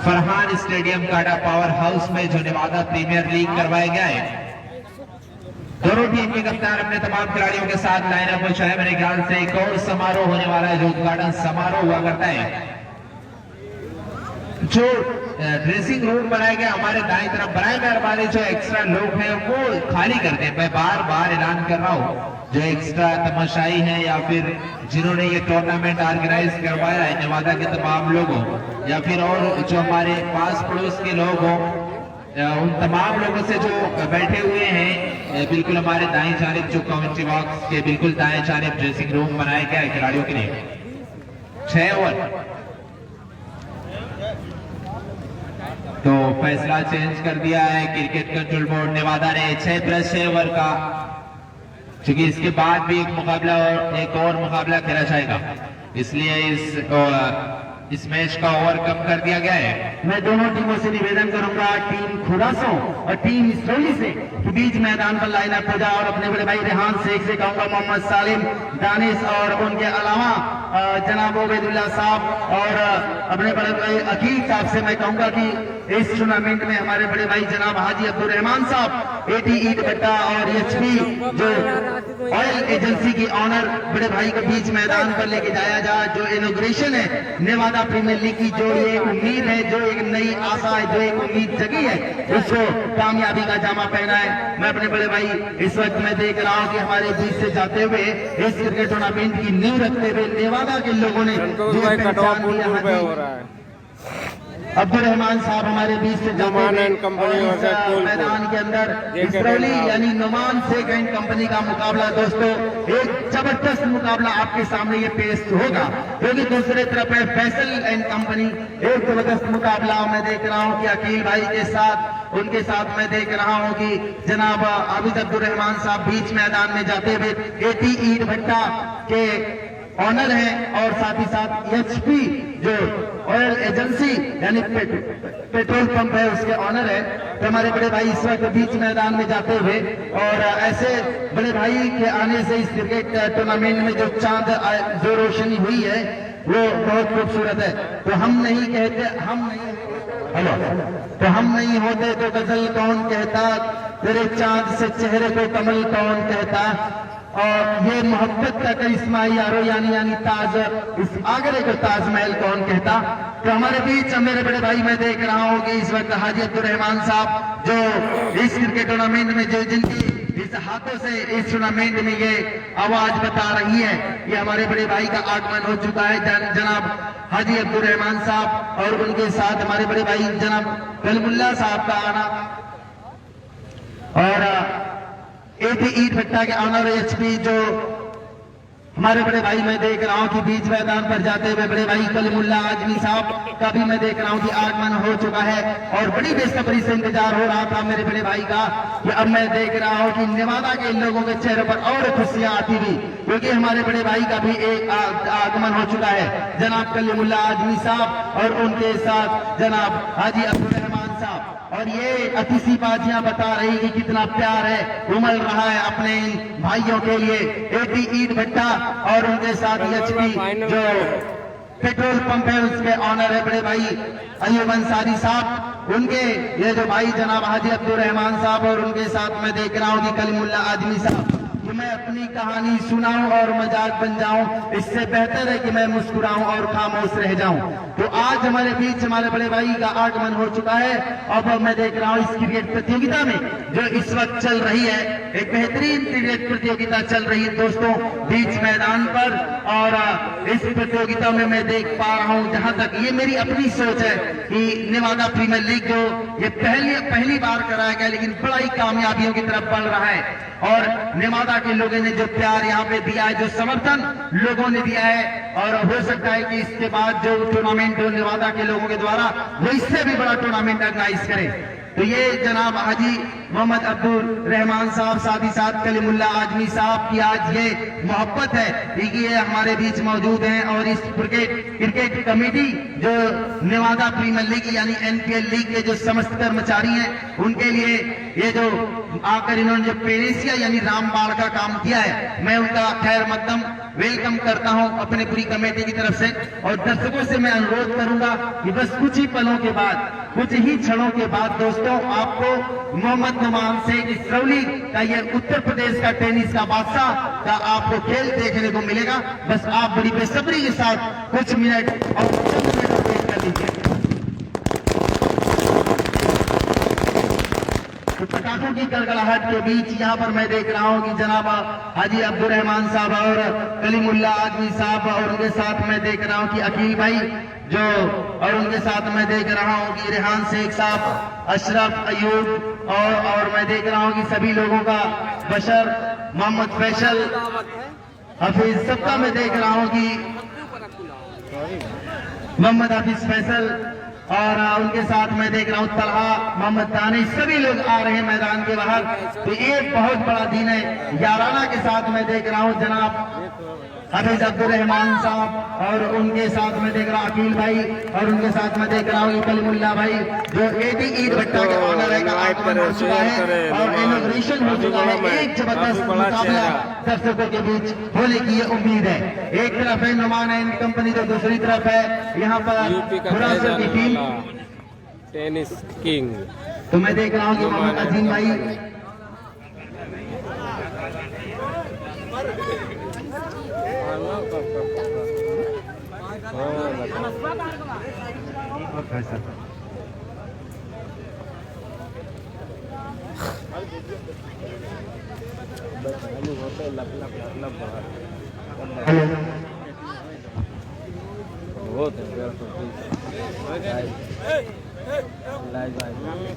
Farhan stadium काटा power house में जो नेवादा प्रीमियर लीग करवाया गया है। दोनों टीम के कप्तान अपने तमाम खिलाड़ियों के साथ लाइनअप में है। मेरे ख्याल से एक और समारोह होने वाला है, जो उद्घाटन समारोह हुआ करता है। जो ड्रेसिंग रूम बनाया गया हमारे दाएं तरफ, बनाए मेहरबानी जो एक्स्ट्रा लोग हैं वो खाली कर दें। मैं बार बार ऐलान कर रहा हूँ, जो एक्स्ट्रा तमाशाई हैं या फिर जिन्होंने ये टूर्नामेंट ऑर्गेनाइज करवाया है, नेवादा के तमाम लोगों या फिर और जो हमारे पास पड़ोस के लोग हों, उन तमाम लोगों से जो बैठे हुए हैं, बिल्कुल हमारे दाएं जानिब जो कमेंट्री बॉक्स के बिल्कुल दाएं जानिब ड्रेसिंग रूम बनाया गया है खिलाड़ियों के लिए। 6 ओवर तो फैसला चेंज कर दिया है क्रिकेट कंट्रोल बोर्ड। नेवादा ने 6+6 ओवर का, क्योंकि इसके बाद भी एक और मुकाबला खेला जाएगा, इसलिए इस मैच का ओवर कम कर दिया गया है। मैं दोनों टीमों से निवेदन करूंगा, टीम खुरासों और टीम इसरोली से कि बीच मैदान पर लाइनअप हो जाए और अपने बड़े भाई रेहान शेख से कहूंगा, मोहम्मद सालिम, दानिश और उनके अलावा जनाब ओबैदुल्ला साहब और अपने बड़े भाई अकील साहब से मैं कहूंगा कि इस टूर्नामेंट में हमारे बड़े भाई जनाब हाजी अब्दुल रहमान साहब एटी ईट भट्टा और एचपी जो ऑयल एजेंसी की ऑनर बड़े भाई को बीच मैदान पर लेके जाया जाए। जो इनॉग्रेशन है नेवादा प्रीमियर लीग की, जो एक उम्मीद है, जो एक नई आशा है, जो एक उम्मीद जगी है, उसको कामयाबी का जामा पहना है। मैं अपने बड़े भाई इस वक्त मैं देख रहा हूँ कि हमारे बीच से जाते हुए इस क्रिकेट टूर्नामेंट की नींव रखते हुए नेवादा के लोगों ने अब्दुल रहमान साहब हमारे बीच से मैदान के अंदर इसरौली यानी नुमान शेख एंड कंपनी का मुकाबला। दोस्तों एक जबरदस्त मुकाबला आपके सामने ये पेश होगा, क्योंकि दूसरे तरफ है फैसल एंड कंपनी। एक जबरदस्त मुकाबला मैं देख रहा हूँ कि अकील भाई के साथ, उनके साथ मैं देख रहा हूँ कि जनाब आबिद अब्दुल रहमान साहब बीच मैदान में जाते हुए एटी ईट भट्टा के ऑनर हैं और साथ ही साथ एचपी जो ऑयल एजेंसी यानी पेट्रोल पंप है उसके ऑनर है। तो हमारे बड़े भाई इस वक्त बीच मैदान में जाते हुए, और ऐसे बड़े भाई के आने से इस क्रिकेट टूर्नामेंट में जो चांद जो रोशनी हुई है वो बहुत खूबसूरत है। तो हम नहीं कहते, तो हम नहीं होते तो गजल कौन कहता, तेरे चांद से चेहरे को कमल कौन कहता, और ये मोहब्बत का करिश्मा यारो यानी ताज इस आगरे को ताजमहल कौन कहता। तो हमारे बीच मेरे बड़े भाई मैं देख रहा हूँ कि इस वक्त हाजी अब्दुल रहमान साहब जो इस क्रिकेट टूर्नामेंट में जो जिनकी इस हाथों से इस टूर्नामेंट में ये आवाज बता रही है, ये हमारे बड़े भाई का आगमन हो चुका है। जनाब हाजी अब्दुल रहमान साहब और उनके साथ हमारे बड़े भाई जनाब कलमुल्ला साहब का आना, और एटी ईट भट्टा के ऑनर एचपी जो हमारे बड़े भाई मैं देख रहा हूं कि बीच मैदान पर जाते हुए बड़े भाई कलीमुल्ला आजमी साहब का भी मैं देख रहा हूं कि आगमन हो चुका है, और बड़ी बेसब्री से इंतजार हो रहा था मेरे बड़े भाई का कि अब मैं देख रहा हूं कि नेवादा के लोगों के चेहरे पर और खुशियां आती हुई, क्योंकि हमारे बड़े भाई का भी एक आगमन हो चुका है। जनाब कलीमुल्ला आजमी साहब और उनके साथ जनाब हाजी अब्दुल रहमान साहब, और ये अतिथि बाजियां बता रही कि कितना प्यार है उमड़ रहा है अपने इन भाइयों के लिए। एटी ईट भट्टा और उनके साथ एचपी जो पेट्रोल पंप है उसके ऑनर है बड़े भाई अयूब अंसारी साहब, उनके ये जो भाई जनाब हाजी अब्दुल रहमान साहब, और उनके साथ मैं देख रहा हूँ कि कलीमुल्ला आजमी साहब। मैं अपनी कहानी सुनाऊं और मजाक बन जाऊं, इससे बेहतर है कि मैं मुस्कुराऊं और खामोश रह जाऊं। तो आज हमारे बीच हमारे बड़े भाई का आगमन हो चुका है। अब मैं देख रहा हूं इस क्रिकेट प्रतियोगिता में जो इस वक्त चल रही है, एक बेहतरीन क्रिकेट प्रतियोगिता चल रही है दोस्तों बीच मैदान पर, और इस प्रतियोगिता में मैं देख पा रहा हूं, जहां तक ये मेरी अपनी सोच है कि नेवादा प्रीमियर लीग जो ये पहली बार कराया गया, लेकिन बड़ा ही कामयाबियों की तरफ बढ़ रहा है, और नेवादा के लोगों ने जो प्यार यहाँ पे दिया है, जो समर्थन लोगों ने दिया है, और हो सकता है कि इसके बाद जो टूर्नामेंट हो नेवादा के लोगों के द्वारा वो इससे भी बड़ा टूर्नामेंट ऑर्गेनाइज करें। तो ये जनाब हाजी मोहम्मद अब्दुल रहमान साहब साथ ही साथ कलीमुल्ला आजमी साहब की आज ये मोहब्बत है कि ये हमारे बीच मौजूद हैं, और इस क्रिकेट कमेटी जो नेवादा प्रीमियर लीग यानी एनपीएल लीग के जो समस्त कर्मचारी हैं, उनके लिए ये जो आकर इन्होंने जो पेरेसिया यानी रामबाड़ का काम किया है, मैं उनका खैर मकदम वेलकम करता हूं अपने पूरी कमेटी की तरफ से। और दर्शकों से मैं अनुरोध करूंगा कि बस कुछ ही पलों के बाद, कुछ ही क्षणों के बाद दोस्तों आपको मोहम्मद नुमान शेख इसरौली का ये उत्तर प्रदेश का टेनिस का बादशाह का आपको खेल देखने को मिलेगा। बस आप बड़ी बेसब्री के साथ कुछ मिनट और चंद मिनट वेट कर लीजिए। तो पटाखों की गड़गड़ाहट के बीच यहाँ पर मैं देख रहा हूँ कि जनाब हाजी अब्दुल रहमान साहब और कलीमुल्ला आजमी साहब, और उनके साथ मैं देख रहा हूँ कि अकील भाई जो, और उनके साथ मैं देख रहा हूँ कि रेहान शेख साहब, अशरफ अयूब, और मैं देख रहा हूँ कि सभी लोगों का, बशर, मोहम्मद फैसल, हफीज, सबका मैं देख रहा हूँ कि मोहम्मद हाफिज फैसल, और उनके साथ मैं देख रहा हूँ तलहा, मोहम्मद दानिश, सभी लोग आ रहे हैं मैदान के बाहर। तो एक बहुत बड़ा दिन है। याराना के साथ मैं देख रहा हूँ जनाब हाफिज अब्दुल रहमान साहब, और उनके साथ मैं देख रहा हूँ अकील भाई, और उनके साथ मैं देख रहा हूँ कलीमुल्ला भाई जो एटी ईद भट्टा के ऑनर है का आगमन हो चुका है और इनॉग्रेशन हो चुका है। एक जबरदस्त मुकाबला दर्शकों के बीच होने की ये उम्मीद है। एक तरफ है नुमान एंड कंपनी, तो दूसरी तरफ है यहाँ पर खुरासन की टीम टेनिस किंग। तो मैं देख रहा हूँ कि मोहम्मद अजीम भाई,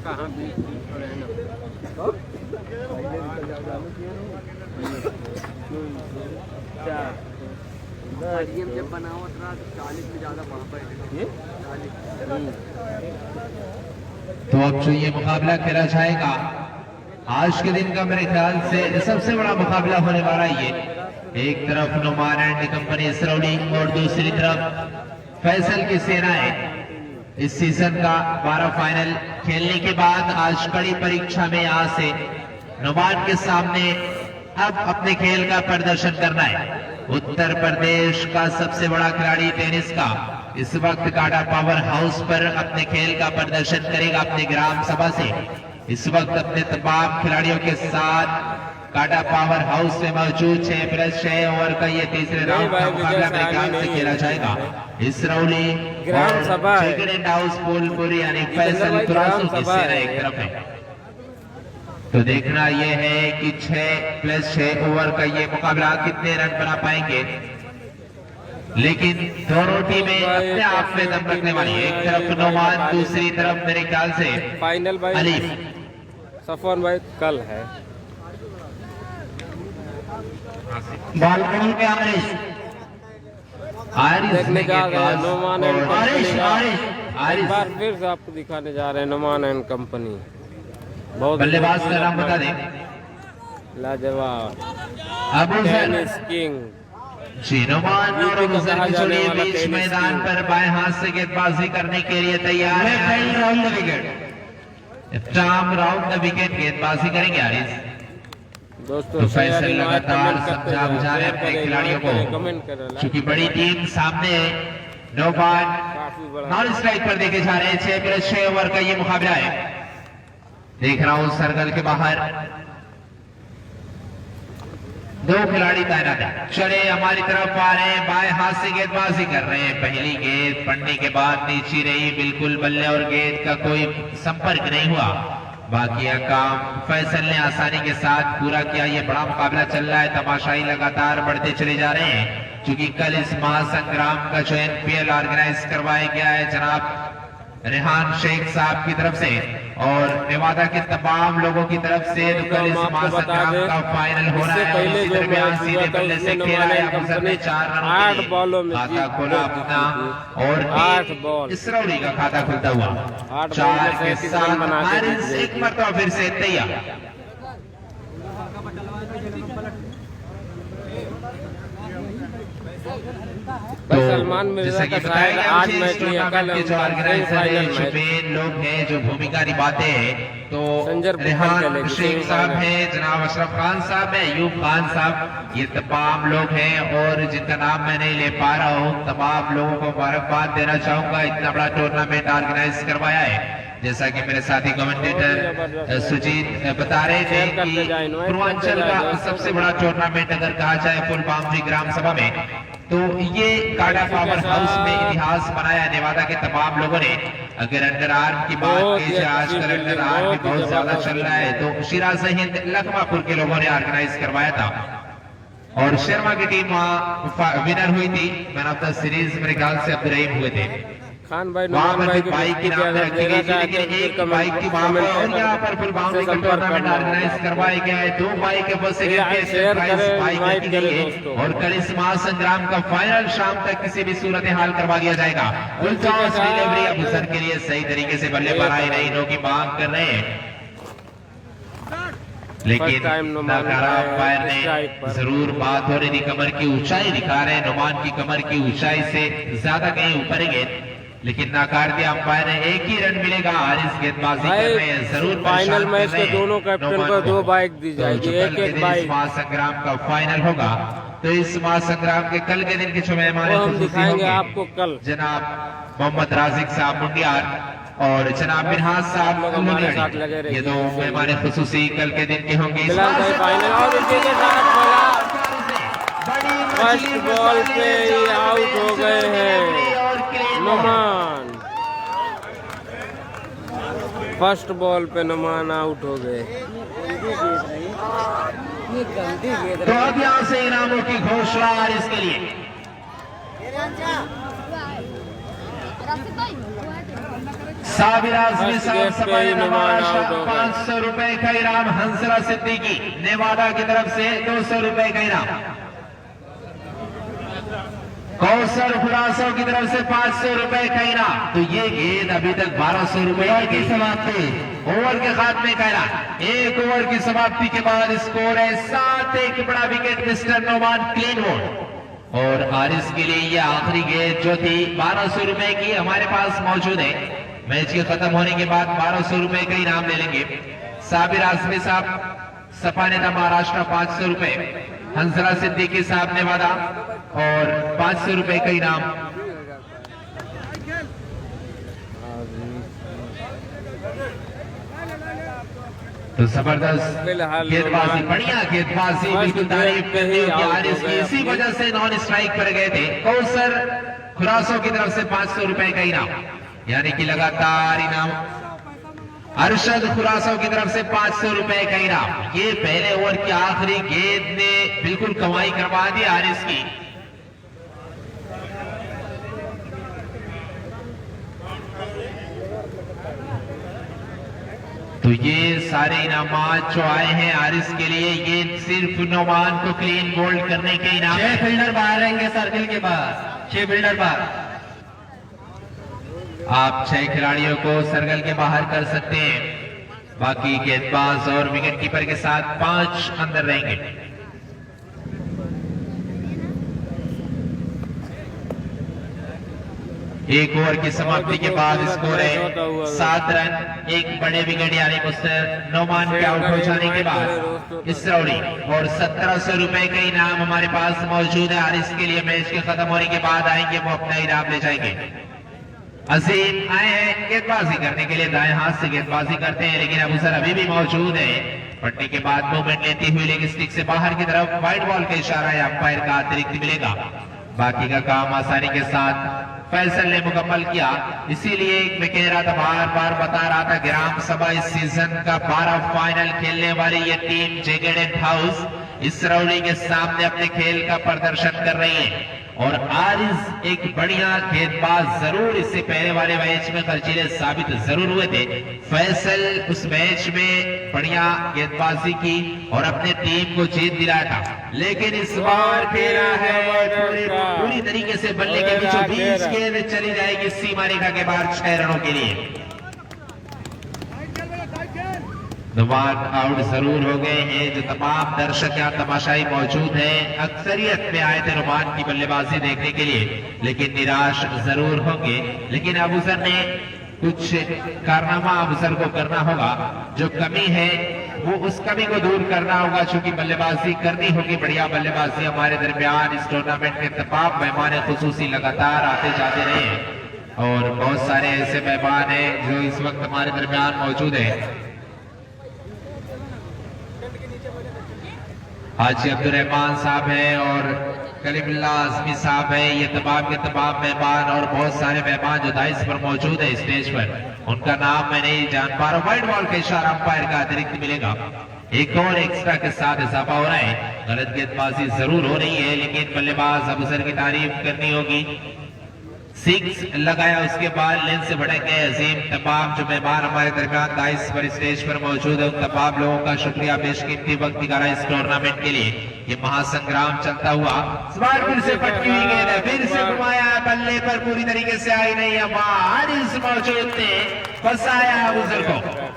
कहाँ भी जब बनावट रहा तो 40 में ज्यादा वहां पर तो अब जो ये मुकाबला खेला जाएगा आज के दिन का मेरे ख्याल से सबसे बड़ा मुकाबला होने वाला ये। एक तरफ नुमान एंड कंपनी इसरौली और दूसरी तरफ फैसल की सेनाएं। इस सीजन का 12 फाइनल खेलने के बाद आज कड़ी परीक्षा में यहाँ से नुमान के सामने अब अपने खेल का प्रदर्शन करना है। उत्तर प्रदेश का सबसे बड़ा खिलाड़ी टेनिस का इस वक्त काटा पावर हाउस पर अपने खेल का प्रदर्शन करेगा अपने ग्राम सभा से। इस वक्त अपने तमाम खिलाड़ियों के साथ काटा पावर हाउस में मौजूद 6+6 ओवर का ये तीसरे राउंड का मुकाबला मेरे ख्याल से खेला जाएगा। इसरौली ग्राम सभा सेकंड हाउस फूलपुरी यानी फैसल तुरासू की सेना एक तरफ है। तो देखना यह है कि 6+6 ओवर का ये मुकाबला कितने रन बना पाएंगे, लेकिन दोनों टीमें अपने आप में दम रखने वाली है। एक तरफ नुमान, दूसरी तरफ मेरे ख्याल से फाइनल भाई अलीफ। सफवान भाई कल है बालकों के आरिस देखने जा रहे हैं नुमान एंड कंपनी का। एक आरिस बार फिर से आपको दिखाने जा रहे हैं नुमान एंड कंपनी। बहुत बल्लेबाज का नाम बता दें। लाजवाब अबू जर टेनिस किंग जी। नुमान और यूपी का अबू जर कहा की जाने जोड़ी वाला बीच टेनिस मैदान किंग। पर बाएं हाथ से गेंदबाजी करने के लिए तैयार है। टॉम राउंड द विकेट गेंदबाजी करेंगे आरिस। दोस्तों तो फैसल तैयारी में लगातार कमेंट करते समझा बुझा रहे अपने रहें, खिलाड़ियों कमेंट को, करें। क्योंकि बड़ी टीम सामने है। नुमान काफी बड़ा नॉन स्ट्राइक पर देखे जा रहे हैं। 6+6 ओवर का ये मुकाबला है। देख रहा हूं सर्कल के बाहर 2 खिलाड़ी तैनात है। चले हमारी तरफ आ रहे हैं, बाएं हाथ से गेंदबाजी कर रहे हैं। पहली गेंद पड़ने के बाद नीचे रही, बिल्कुल बल्ले और गेंद का कोई संपर्क नहीं हुआ। बाकी का काम फैसल ने आसानी के साथ पूरा किया। ये बड़ा मुकाबला चल रहा है, तमाशाई लगातार बढ़ते चले जा रहे हैं, क्योंकि कल इस महासंग्राम का जो NPL ऑर्गेनाइज करवाया गया है जनाब रेहान शेख साहब की तरफ से और नेवादा के तमाम लोगों की तरफ से। तो कल इस महासंग्राम का फाइनल हो रहा है। पहले जो मैच सीधे बल्ले से खेला है। अफसर ने 4 रनों के 8 लिए बॉलों में खाता खोला अपना और 8 बॉल इसरौली का खाता खुलता हुआ 8 4 बॉल में के 37 साथ रन बना के आरिस जीत एक मरतबा फिर से तैयार। तो सलमान मिर्जा जैसा का कि बताया शायद गया आज मुझे, मैच इस नहीं है, कल टूर्नामेंट के जो ऑर्गेनाइजर है, फाइनल जो मैच। मेन लोग हैं, जो भूमिका निभाते हैं, तो संजर पुकार रेहान खेलेगी, शेख साहब सेमीफाइनल। हैं, जनाब अशरफ खान साहब हैं, अयूब खान साहब, ये तमाम लोग हैं और जिनका नाम मैं नहीं ले पा रहा हूँ, तमाम लोगों को मुबारकबाद देना चाहूंगा। इतना बड़ा टूर्नामेंट ऑर्गेनाइज करवाया है। जैसा कि मेरे साथी कमेंटेटर सुजीत बता रहे थे कि पूर्वांचल का सबसे बड़ा टूर्नामेंट अगर कहा जाए फुल बाउंड्री ग्राम सभा में, तो ये काडा पावर हाउस में इतिहास बनाया नेवादा के तमाम लोगों ने। अगर अंडर आर्म की बात की जाए, आजकल अंडर आर्म भी बहुत ज्यादा चल रहा है, तो शिराज हिंद लखमापुर के लोगों ने ऑर्गेनाइज करवाया था और शर्मा की टीम वहां विनर हुई थी। मैन ऑफ द सीरीज मेरे ख्याल से अब्दुर्रहीम हुए थे। खान भाई वहां नुमान पर भाई भी की बाइक की नाम रखी गई थी, लेकिन एक बाइक की वहां पर और यहाँ पर फुल बाउंड्री का टूर्नामेंट ऑर्गेनाइज करवाया गया है। 2 बाइक है, बस शेयर करें, बाइक इनवाइट रखी गई करें है दोस्तों। और कल इस महासंग्राम का फाइनल शाम तक किसी भी सूरत हाल करवा दिया जाएगा। फुल टॉस डिलीवरी अब हुसैन के लिए सही तरीके से बल्ले पर आए नहीं, नो की मांग कर रहे हैं, लेकिन नकारा अंपायर ने जरूर बात हो रही थी। कमर की ऊंचाई दिखा रहे हैं, नुमान की कमर की ऊंचाई से ज्यादा कहीं ऊपर गेंद, लेकिन नाकार दिया अंपायर ने। एक ही रन मिलेगा, हारिस गेंदबाजी कर रहे हैं, जरूर फाइनल मैच के दोनों कैप्टन को 2 बाइक दी जाएगी, एक बाइक। महासंग्राम का फाइनल होगा, तो इस महासंग्राम के कल के दिन के जो मेहमान हम दिखाएंगे आपको कल। जनाब मोहम्मद राजिक साहब मुंडियार और जनाब मिनहाज साहब हमारे साथ लगे रहिए। ये 2 मेहमान खुसूसी कल के दिन के होंगे। फाइनल और इसी के साथ फर्स्ट बॉल पे ही आउट हो गए हैं नुमान। फर्स्ट बॉल पे नुमान आउट हो गए। तो अब यहाँ से इनामों की घोषणा इसके लिए साबिर आजमी साहब सफाई महाराष्ट्र 500 रुपए का इनाम, हंसरा सिद्दीकी नेवादा की तरफ से 200 रुपए का इनाम, कौसर खुरासों की तरफ से 500 रुपए का इनाम। तो ये गेंद अभी तक 1200 रुपए की समाप्ति, ओवर के खात्मे का इनाम। 1 ओवर की समाप्ति के बाद स्कोर है 7-1, बड़ा wicket mister Noman, clean bowled. और हारिस के लिए ये आखिरी गेंद जो थी 1200 रुपए की हमारे पास मौजूद है। मैच के खत्म होने के बाद 1200 रुपए का इनाम ले लेंगे। साबिर आजमी साहब सपा नेता महाराष्ट्र 500 रुपए, हंसरा सिद्दीकी साहब नेवादा और 500 रुपए का इनाम। तो जबरदस्त गेंदबाजी, बढ़िया गेंदबाजी, बिल्कुल तारीफ करनी होगी हारिस की, इसी वजह से नॉन स्ट्राइक पर गए थे। कौसर खुरासों की तरफ से 500 रुपए का इनाम, यानी कि लगातार इनाम। अरशद खुरासों की तरफ से 500 रुपए का इनाम। ये पहले ओवर की आखिरी गेंद ने बिल्कुल कमाई करवा दी हारिस की। तो ये सारे इनामात जो आए हैं हारिस के लिए, ये सिर्फ नोमान को क्लीन बोल्ड करने के इनाम। 6 फील्डर बाहर रहेंगे सर्किल के पास, 6 फील्डर बाहर। आप 6 खिलाड़ियों को सर्कल के बाहर कर सकते हैं, बाकी गेंदबाज और विकेट कीपर के साथ 5 अंदर रहेंगे। 1 ओवर की समाप्ति के बाद स्कोर है 7 रन, 1 बड़े विकेट यानी मुस्तर नोमान के आउट हो जाने के बाद इसरौली। और 1700 रुपए का इनाम हमारे पास मौजूद है हारिस के लिए। मैच के खत्म होने के बाद आएंगे, वो अपना इनाम ले जाएंगे। अजीम आए हैं गेंदबाजी करने के लिए, दाएं हाथ से गेंदबाजी करते हैं, लेकिन अबू सर अभी भी मौजूद है। पट्टी के बाद मूवमेंट लेती हुई लेग स्टिक से बाहर की तरफ वाइड बॉल का इशारा है, अंपायर का अतिरिक्त मिलेगा। बाकी का काम आसानी के साथ फैसल ने मुकम्मल किया। इसीलिए मैं कह रहा था, बार बार बता रहा था, ग्राम सभा इस सीजन का 12 फाइनल खेलने वाली ये टीम जेकेडेड हाउस इसरौली के सामने अपने खेल का प्रदर्शन कर रही है। और हारिस एक बढ़िया गेंदबाज जरूर इससे पहले वाले मैच में खर्चीले साबित जरूर हुए थे। फैसल उस मैच में बढ़िया गेंदबाजी की और अपने टीम को जीत दिलाया था, लेकिन इस बार फेरा है पूरी तरीके से बल्ले के बीचों बीच गेंद चली जाएगी सीमा रेखा के बाहर 6 रनों के लिए। नुमान आउट जरूर हो गए हैं। जो तमाम दर्शक यहाँ तमाशाई मौजूद हैं, अक्सरियत में आए थे नुमान की बल्लेबाजी देखने के लिए, लेकिन निराश जरूर होंगे। लेकिन अबूजर ने कुछ कारनामा अबूजर को करना होगा। जो कमी है वो उस कमी को दूर करना होगा, चूंकि बल्लेबाजी करनी होगी। बढ़िया बल्लेबाजी हमारे दरमियान इस टूर्नामेंट के तमाम मेहमान खुसूसी लगातार आते जाते रहे हैं और बहुत सारे ऐसे मेहमान हैं जो इस वक्त हमारे दरमियान मौजूद है। हाजी अब्दुर्रहमान साहब हैं और कलीमुल्ला आजमी साहब हैं। ये तमाम के तमाम मेहमान और बहुत सारे मेहमान जो दाइस पर मौजूद है स्टेज पर, उनका नाम मैं नहीं जान पा रहा हूँ। व्हाइट बॉल का इशारा अंपायर का अतिरिक्त मिलेगा। एक और एक्स्ट्रा के साथ इजाफा हो रहा है। गलत गेंदबाजी जरूर हो रही है, लेकिन बल्लेबाज अबूजर की तारीफ करनी होगी। 6 लगाया, उसके बाद लेंथ से भड़केंगे अजीम। तमाम जो मेहमान हमारे दरमियान दाइस पर स्टेज पर मौजूद है, उन तमाम लोगों का शुक्रिया। बेशकीमती वक्त निकाला इस टूर्नामेंट के लिए। ये महासंग्राम चलता हुआ इस बार फिर से पटकी हुई गेंद है, फिर से घुमाया, बल्ले पर पूरी तरीके से आई नहीं है। बारिश मौजूद ने फंसाया अबूजर को।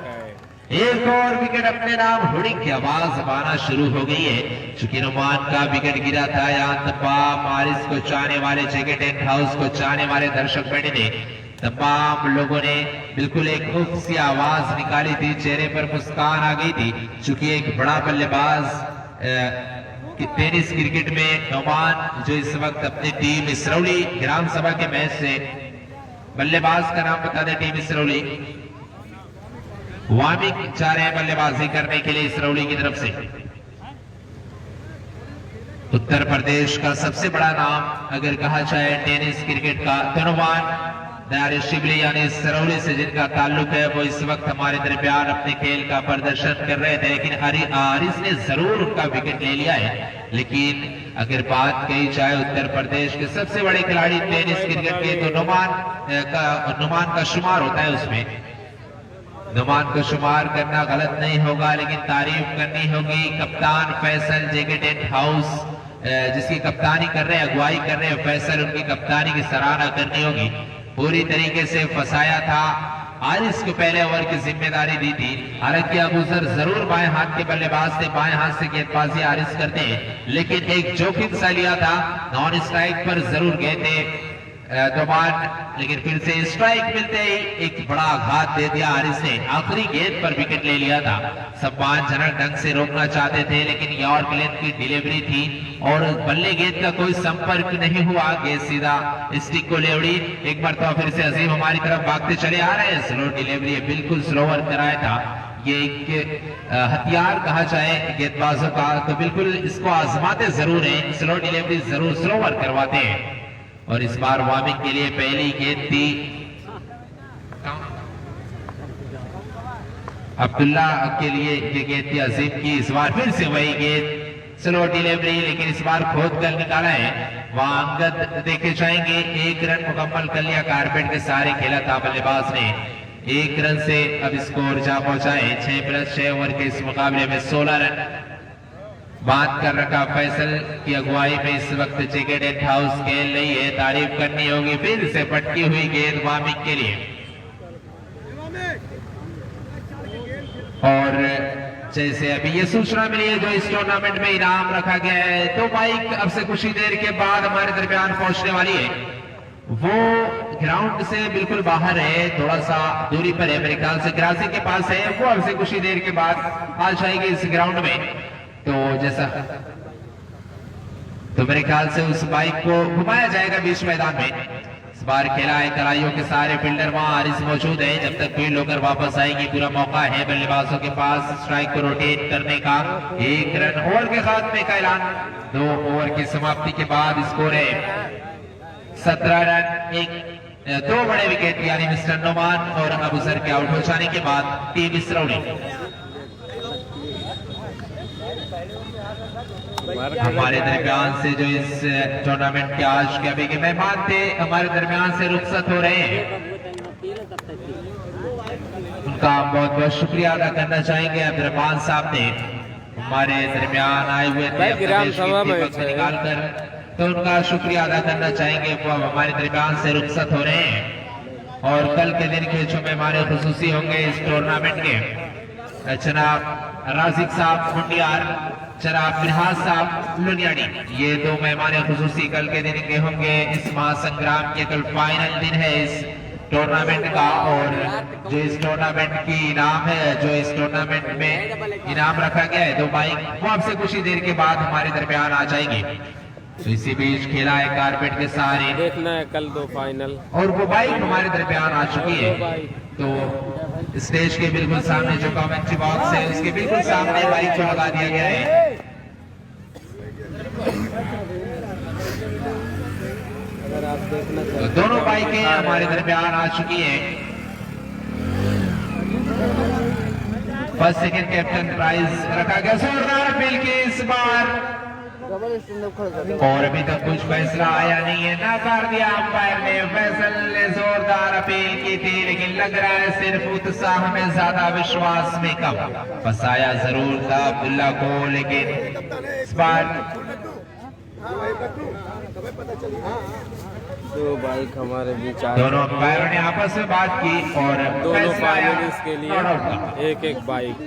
एक और विकेट अपने नाम, हुडिंग की आवाज आना शुरू हो गई है। चूंकि नुमान का विकेट गिरा था, यहाँ तमाम हारिस को चाहने वाले, जगह टेंट हाउस को चाहने वाले दर्शक बैठे थे। तमाम लोगों ने बिल्कुल एक उफ सी आवाज निकाली थी, चेहरे पर मुस्कान आ गई थी। चूंकि एक बड़ा बल्लेबाज टेनिस क्रिकेट में नुमान, जो इस वक्त अपनी टीम इसरौली ग्राम सभा के मैच से, बल्लेबाज का नाम बता दें, टीम इसरौली वामिक चाह रहे हैं बल्लेबाजी करने के लिए इसरौली की तरफ से। उत्तर प्रदेश का सबसे बड़ा नाम अगर कहा जाए टेनिस क्रिकेट का, तो नुमान शिबली यानी इसरौली से जिनका ताल्लुक है, वो इस वक्त हमारे दरमियान अपने खेल का प्रदर्शन कर रहे थे। लेकिन हारिस ने जरूर उनका विकेट ले लिया है। लेकिन अगर बात कही जाए उत्तर प्रदेश के सबसे बड़े खिलाड़ी टेनिस क्रिकेट के, तो नुमान का शुमार होता है। उसमें नुमान को शुमार करना गलत नहीं होगा, लेकिन तारीफ करनी होगी कप्तान फैसल, जेके टेंट हाउस जिसकी कप्तानी कर रहे हैं, अगुवाई कर रहे हैं फैसल, उनकी कप्तानी की सराहना करनी होगी। पूरी तरीके से फंसाया था। हारिस को पहले ओवर की जिम्मेदारी दी थी। हालांकि अबूजर जरूर बाएं हाथ के बल्लेबाज थे, बाएं हाथ से गेंदबाजी हारिस करते हैं, लेकिन एक जोखिम सा लिया था। नॉन स्ट्राइक पर जरूर गए थे नुमान, लेकिन फिर से स्ट्राइक मिलते ही एक बड़ा आघात दे दिया हारिस ने। आखिरी गेंद पर विकेट ले लिया था। सम्मानजनक ढंग से रोकना चाहते थे, लेकिन यॉर्क लेंथ की डिलीवरी थी और बल्ले गेंद का कोई संपर्क नहीं हुआ। गेंद सीधा स्टिक को ले उड़ी। एक बार तो फिर से अजीम हमारी तरफ भागते चले आ रहे हैं। स्लो डिलीवरी बिल्कुल स्लोवर कराया था। ये एक हथियार कहा जाए गेंदबाजों का, तो बिल्कुल इसको आजमाते जरूर हैं। स्लो डिलीवरी जरूर स्लोवर करवाते हैं। और इस बार वामिक के लिए पहली गेंद थी अब्दुल्ला के लिए, ये गेंद थी अजीम की। इस बार फिर से वही गेंद, स्लो डिलीवरी, लेकिन इस बार खोद कर निकाला है। वहां अंगद देखे जाएंगे। 1 रन मुकम्मल कर लिया, कारपेट के सहारे खेला था बल्लेबाज ने। 1 रन से अब स्कोर जा पहुंचाए। 6+6 ओवर के इस मुकाबले में 16 रन बात कर रखा। फैसल की अगुवाई में इस वक्त जेके टेंट हाउस खेल रही है। तारीफ करनी होगी। फिर से पटकी हुई गेंद वामिक के लिए। और जैसे अभी ये सूचना मिली है, जो इस टूर्नामेंट में इनाम रखा गया है, तो बाइक अब से कुछ ही देर के बाद हमारे दरमियान पहुंचने वाली है। वो ग्राउंड से बिल्कुल बाहर है, थोड़ा सा दूरी पर है, मेरे ख्याल से ग्रासी के पास है। वो अब से कुछ ही देर के बाद आ जाएगी इस ग्राउंड में। तो जैसा तो मेरे ख्याल से उस बाइक को घुमाया जाएगा बीच मैदान में। इस बार खेला है कलाइयों के सारे फील्डर, वहां हारिस मौजूद है। जब तक फील्ड होकर वापस आएगी, पूरा मौका है बल्लेबाजों के पास स्ट्राइक को रोटेट करने का। 1 रन ओवर के खात्मे का ऐलान। 2 ओवर की समाप्ति के बाद स्कोर है 17 रन। 2 बड़े विकेट यानी मिस्टर नुमान और अबूजर के आउट हो जाने के बाद टीम इसरौली हमारे दरमियान से, जो इस टूर्नामेंट के आज के अभी के मेहमान थे, हमारे दरमियान से रुखसत हो रहे हैं। उनका बहुत बहुत शुक्रिया अदा करना चाहेंगे। अब्दुर्रहमान साहब ने हमारे दरमियान आए हुए थे निकाल कर, तो उनका शुक्रिया अदा करना चाहेंगे। वो हमारे दरमियान से रुखसत हो रहे हैं और कल के दिन के जो मेहमान खुसूसी होंगे इस टूर्नामेंट के, जनाब राजिक साहब मुंडियार, जनाब फिरहाद साहब लुनियाड़ी, ये दो मेहमान खुसूसी कल के दिन के होंगे। इस महासंग्राम के कल फाइनल दिन है इस टूर्नामेंट का, और जो इस टूर्नामेंट की इनाम है, जो इस टूर्नामेंट में इनाम रखा गया है 2 बाइक, वो आपसे कुछ ही देर के बाद हमारे दरमियान आ जाएंगे। तो इसी बीच खेला है कारपेट के सहारे, देखना है कल 2 फाइनल, और वो बाइक हमारे दरमियान आ चुकी है। तो स्टेज के बिल्कुल सामने जो कमेंट्री बॉक्स है उसके बिल्कुल सामने बाइक को लगा दिया गया है। अगर आप देखना तो चाहते दोनों बाइकें हमारे दरमियान आ चुकी है। फर्स्ट सेकंड कैप्टन प्राइज रखा गया, जोरदार अपील की इस बार, और अभी तक कुछ फैसला आया नहीं है। नकार दिया अंपायर ने, फैसल ने जोरदार अपील की थी, लेकिन लग रहा है सिर्फ उत्साह में ज्यादा, विश्वास में कम। फंसाया जरूर था अब्दुल्ला को, लेकिन इस बार 2 बाइक हमारे बीच आ दोनों अंपायरों ने आपस में बात की और दोनों फैसला आया फाइनलिस्ट के लिए नॉट आउट का। 1-1 बाइक।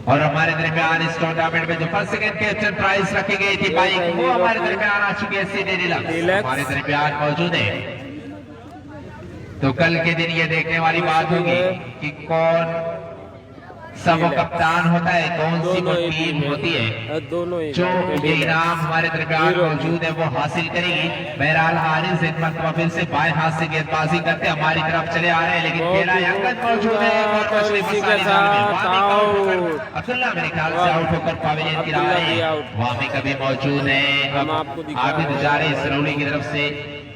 और हमारे दरमियान इस टूर्नामेंट में जो फर्स्ट सेकंड कैप्टन प्राइज रखी गई थी बाइक, वो हमारे दरमियान आ चुकी है। सीधे डीलक्स हमारे दरमियान मौजूद है। तो कल के दिन ये देखने वाली बात होगी कि कौन सब कप्तान होता है, कौन सी वो टीम होती है दोनों ही जो ये इनाम हमारे दरमियान मौजूद है वो हासिल करेगी। बहरहाल हारिस एक मरतबा फिर से बाएं हाथ से गेंदबाजी करते हमारी तरफ चले आ रहे हैं, लेकिन खेला अंकन मौजूद है। अब्दुल्ला मेरे ख्याल से आउट होकर पवेलियन गिरा रहे हैं, वहां में कभी मौजूद है। हम आपको दिखा रहे आबिद जा रहे हैं सरौली की तरफ से,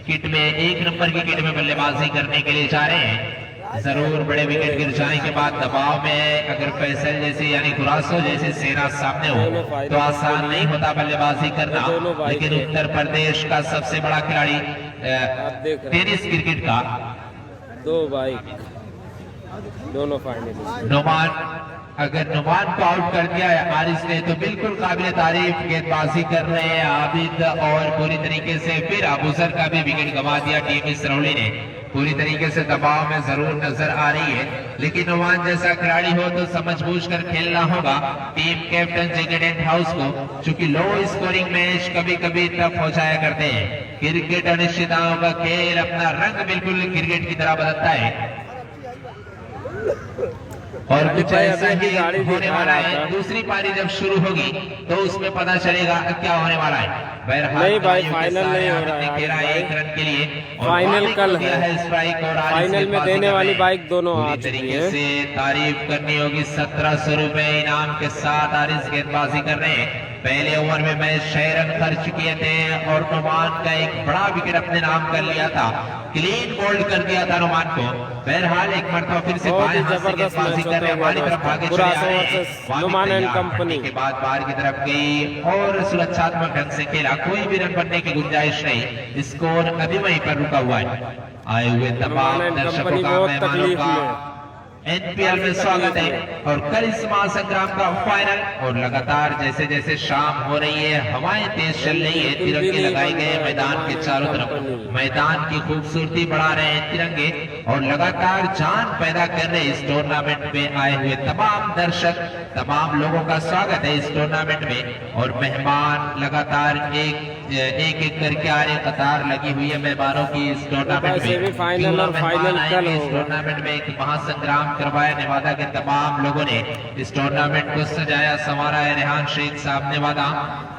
किट में 1 नंबर की किट में बल्लेबाजी करने के लिए जा रहे हैं। जरूर बड़े विकेट गिर जाने के बाद दबाव में अगर फैसल जैसे यानी गुरासो जैसे सेना सामने हो तो आसान नहीं होता बल्लेबाजी करना, लेकिन उत्तर प्रदेश का सबसे बड़ा खिलाड़ी टेनिस क्रिकेट का 2 बाइक, दोनों फाइनलिस्ट। नुमान, अगर नुमान को आउट कर दिया है हारिस ने तो बिल्कुल काबिल तारीफ गेंदबाजी कर रहे हैं आबिद, और पूरी तरीके से फिर अबूजर का भी विकेट गंवा दिया टीम सरौली ने। पूरी तरीके से दबाव में जरूर नजर आ रही है, लेकिन नुमान जैसा खिलाड़ी हो तो समझबूझ कर खेलना होगा टीम कैप्टन जेकेडेंट हाउस को, चूंकि लो स्कोरिंग मैच कभी कभी टफ हो जाया करते हैं। क्रिकेट अनिश्चितताओं का खेल अपना रंग बिल्कुल क्रिकेट की तरह बदलता है, और कुछ ऐसा ही होने वाला है। दूसरी पारी जब शुरू होगी तो उसमें पता चलेगा क्या होने वाला है। नहीं भाई, फाइनल नहीं हो रहा है। 1 रन के लिए फाइनल कल है, स्ट्राइक, और फाइनल में देने वाली बाइक दोनों आ पूरी चुकी तरीके है। से तारीफ करनी होगी। 1700 रुपए इनाम के साथ हारिस गेंदबाजी कर रहे हैं। पहले ओवर में मैच 6 रन खर्च किए थे और नुमान का एक बड़ा विकेट अपने नाम कर लिया था, क्लीन बोल्ड कर दिया था नुमान को। बहरहाल एक मरतबा फिर से बाएं हाथ से गेंदबाजी कर रहे हैं, हमारी तरफ आगे चले आ रहे हैं। नुमान एंड कंपनी के बाद बाहर की तरफ गई और सुरक्षात्मक ढंग से खेला, कोई भी रन बनने की गुंजाइश नहीं, स्कोर अभी वहीं पर रुका हुआ है। आए हुए तमाम दर्शकों का, मेहमानों का एनपीएल में स्वागत है। और कल इस महासंग्राम का फाइनल, और लगातार जैसे जैसे शाम हो रही है हवाएं तेज चल रही है, तिरंगे लगाए गए मैदान के चारों तरफ, मैदान की खूबसूरती बढ़ा रहे हैं तिरंगे, और लगातार जान पैदा कर रहे इस टूर्नामेंट में आए हुए तमाम दर्शक, तमाम लोगों का स्वागत है इस टूर्नामेंट में। और मेहमान लगातार एक करके आ रहे, कतार लगी हुई है मेहमानों की इस टूर्नामेंट में। फाइनल और फाइनल कल इस टूर्नामेंट में एक महासंग्राम करवाया नेवादा के तमाम लोगों ने, इस टूर्नामेंट को सजाया संवारा है। रेहान शेख साहब नेवादा,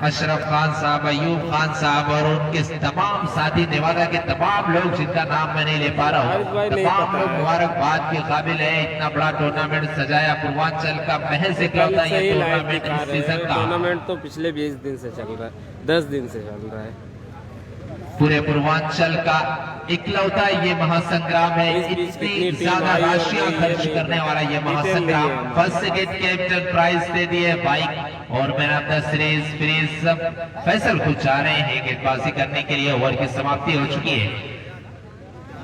अशरफ खान साहब, अयूब खान साहब और उनके तमाम साथी नेवादा के तमाम लोग जिनका नाम मैं नहीं ले पा रहा हूँ, तमाम लोग मुबारकबाद के काबिल है। इतना बड़ा टूर्नामेंट सजाया, पूर्वांचल का महज इकलौता ये टूर्नामेंट इस सीजन का। टूर्नामेंट तो पिछले 20 दिन से चल रहा है, 10 दिन से चल रहा है। पूरे पूर्वांचल का इकलौता ये महासंग्राम है, इतनी ज्यादा राशियां खर्च करने वाला ये महासंग्राम। फर्स्ट सेकंड कैप्टन प्राइज दे दिए बाइक, और मैन ऑफ द सीरीज फ्रीज सब फैसल खुद जा रहे हैं गेंदबाजी करने के लिए। ओवर की समाप्ति हो चुकी है।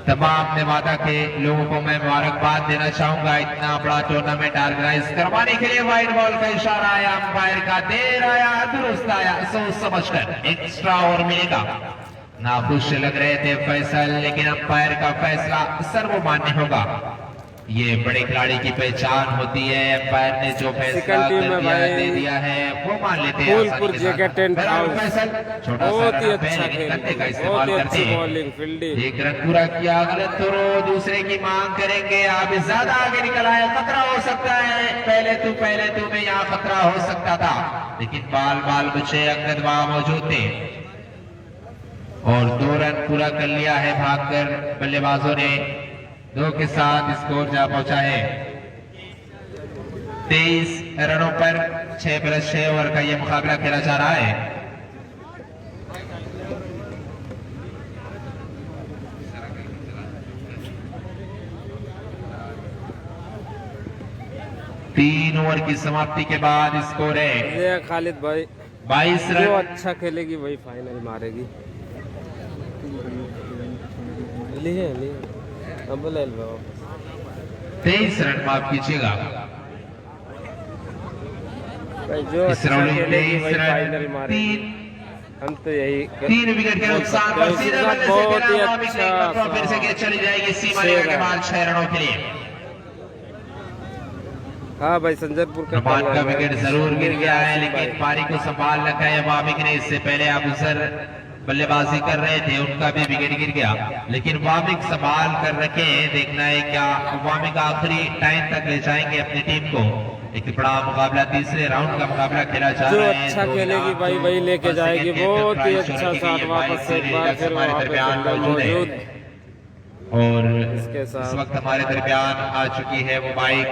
तमाम नेवादा के लोगों को मैं मुबारकबाद देना चाहूंगा इतना बड़ा टूर्नामेंट ऑर्गेनाइज करवाने के लिए। वाइड बॉल का इशारा आया अंपायर का, देर आया दुरुस्त आया, सोच समझकर एक्स्ट्रा ओवर मिलेगा। नाखुश लग रहे थे फैसल, लेकिन अंपायर का फैसला सर्वमान्य होगा। ये बड़े खिलाड़ी की पहचान होती है। एम्पायर ने जो फैसला सेकंड टीम में भाई दे दिया है वो मान लेते हैं फूलपुर आसानी के जेके साथ। 10 बराबर हाउस। फैसल, छोटा सा बहुत ही रन है, अच्छा लेकिन खेल, गत्ते का बहुत इस्तेमाल ही करते अच्छी हैं। Bowling fielding. एक रन पूरा किया, गलत तो दूसरे की मांग करेंगे। आप ज्यादा आगे निकल आए, खतरा हो सकता है। पहले तू में यहाँ खतरा हो सकता था, लेकिन बाल बचे, अंगद वहां मौजूद थे और 2 रन पूरा कर लिया है भागकर बल्लेबाजों ने। 2 के साथ स्कोर जा पहुंचा है 23 रनों पर। 6+6 ओवर का यह मुकाबला खेला जा रहा है। तीन ओवर की समाप्ति के बाद स्कोर है ये खालिद भाई 22 जो रन। अच्छा खेलेगी वही फाइनल मारेगी। लिए अब ले लो 23 रन माफ कीजिएगा। भाई जो इस अच्छा राउंड में खेलेगी 23 वही रन, फाइनल मारेगी। हम तो यही 3 विकेट के नुकसान पर सीधे बल्ले से बहुत ही खेला, वामिक ने एक अच्छा मरतबा फिर से गेंद चली जाएगी सीमा छह रेखा के रन। बाद 6 रनों के लिए। हाँ भाई संजयपुर का रमान का पाला है। विकेट जरूर गिर गया है, लेकिन पारी को संभाल रखा है वामिक ने। इससे पहले अबूसर बल्लेबाजी कर रहे थे, उनका भी विकेट गिर गया, लेकिन वामिक संभाल कर रखे हैं। देखना है क्या वामिक आखिरी टाइम तक ले जाएंगे अपनी टीम को। एक बड़ा मुकाबला, तीसरे राउंड का मुकाबला खेला जा जो रहा है। अच्छा 2 खेलेगी लाख भाई वही लेके बस जाएगी। सेकंड के बहुत ही प्राइस अच्छा होने के साथ लिए वापस एक 22 बार फिर हमारे वहाँ पे दरमियान बंदा मौजूद। और इसके साथ इस वक्त हमारे दरमियान आ चुकी है वो बाइक।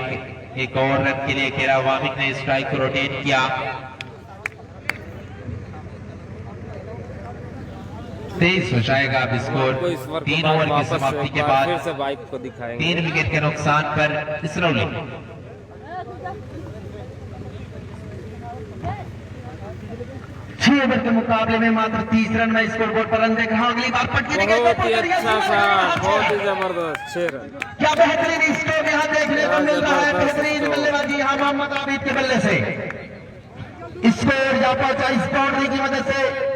एक और रन के लिए खेला, वामिक ने स्ट्राइक को रोटेट किया। 23 हो जाएगा अब स्कोर। आपको इस ओवर 3 के बाद ओवर की वापस समाप्ति एक के बार फिर बाद से बाइक को दिखाएंगे। 3 विकेट के नुकसान पर इसरौली। 6 ओवर के मुकाबले में मात्र 30 रन में स्कोर बोर्ड पर रन देख रहा हूं। अगली बार पटकी निकल बहुत ही अच्छा सा, बहुत ही जबरदस्त 6 रन। क्या बेहतरीन स्कोर यहाँ देखने को मिल रहा है। बेहतरीन बल्लेबाजी यहाँ मोहम्मद आबिद के बल्ले से स्कोर जा पहुंचा इस बाउंड्री की मदद से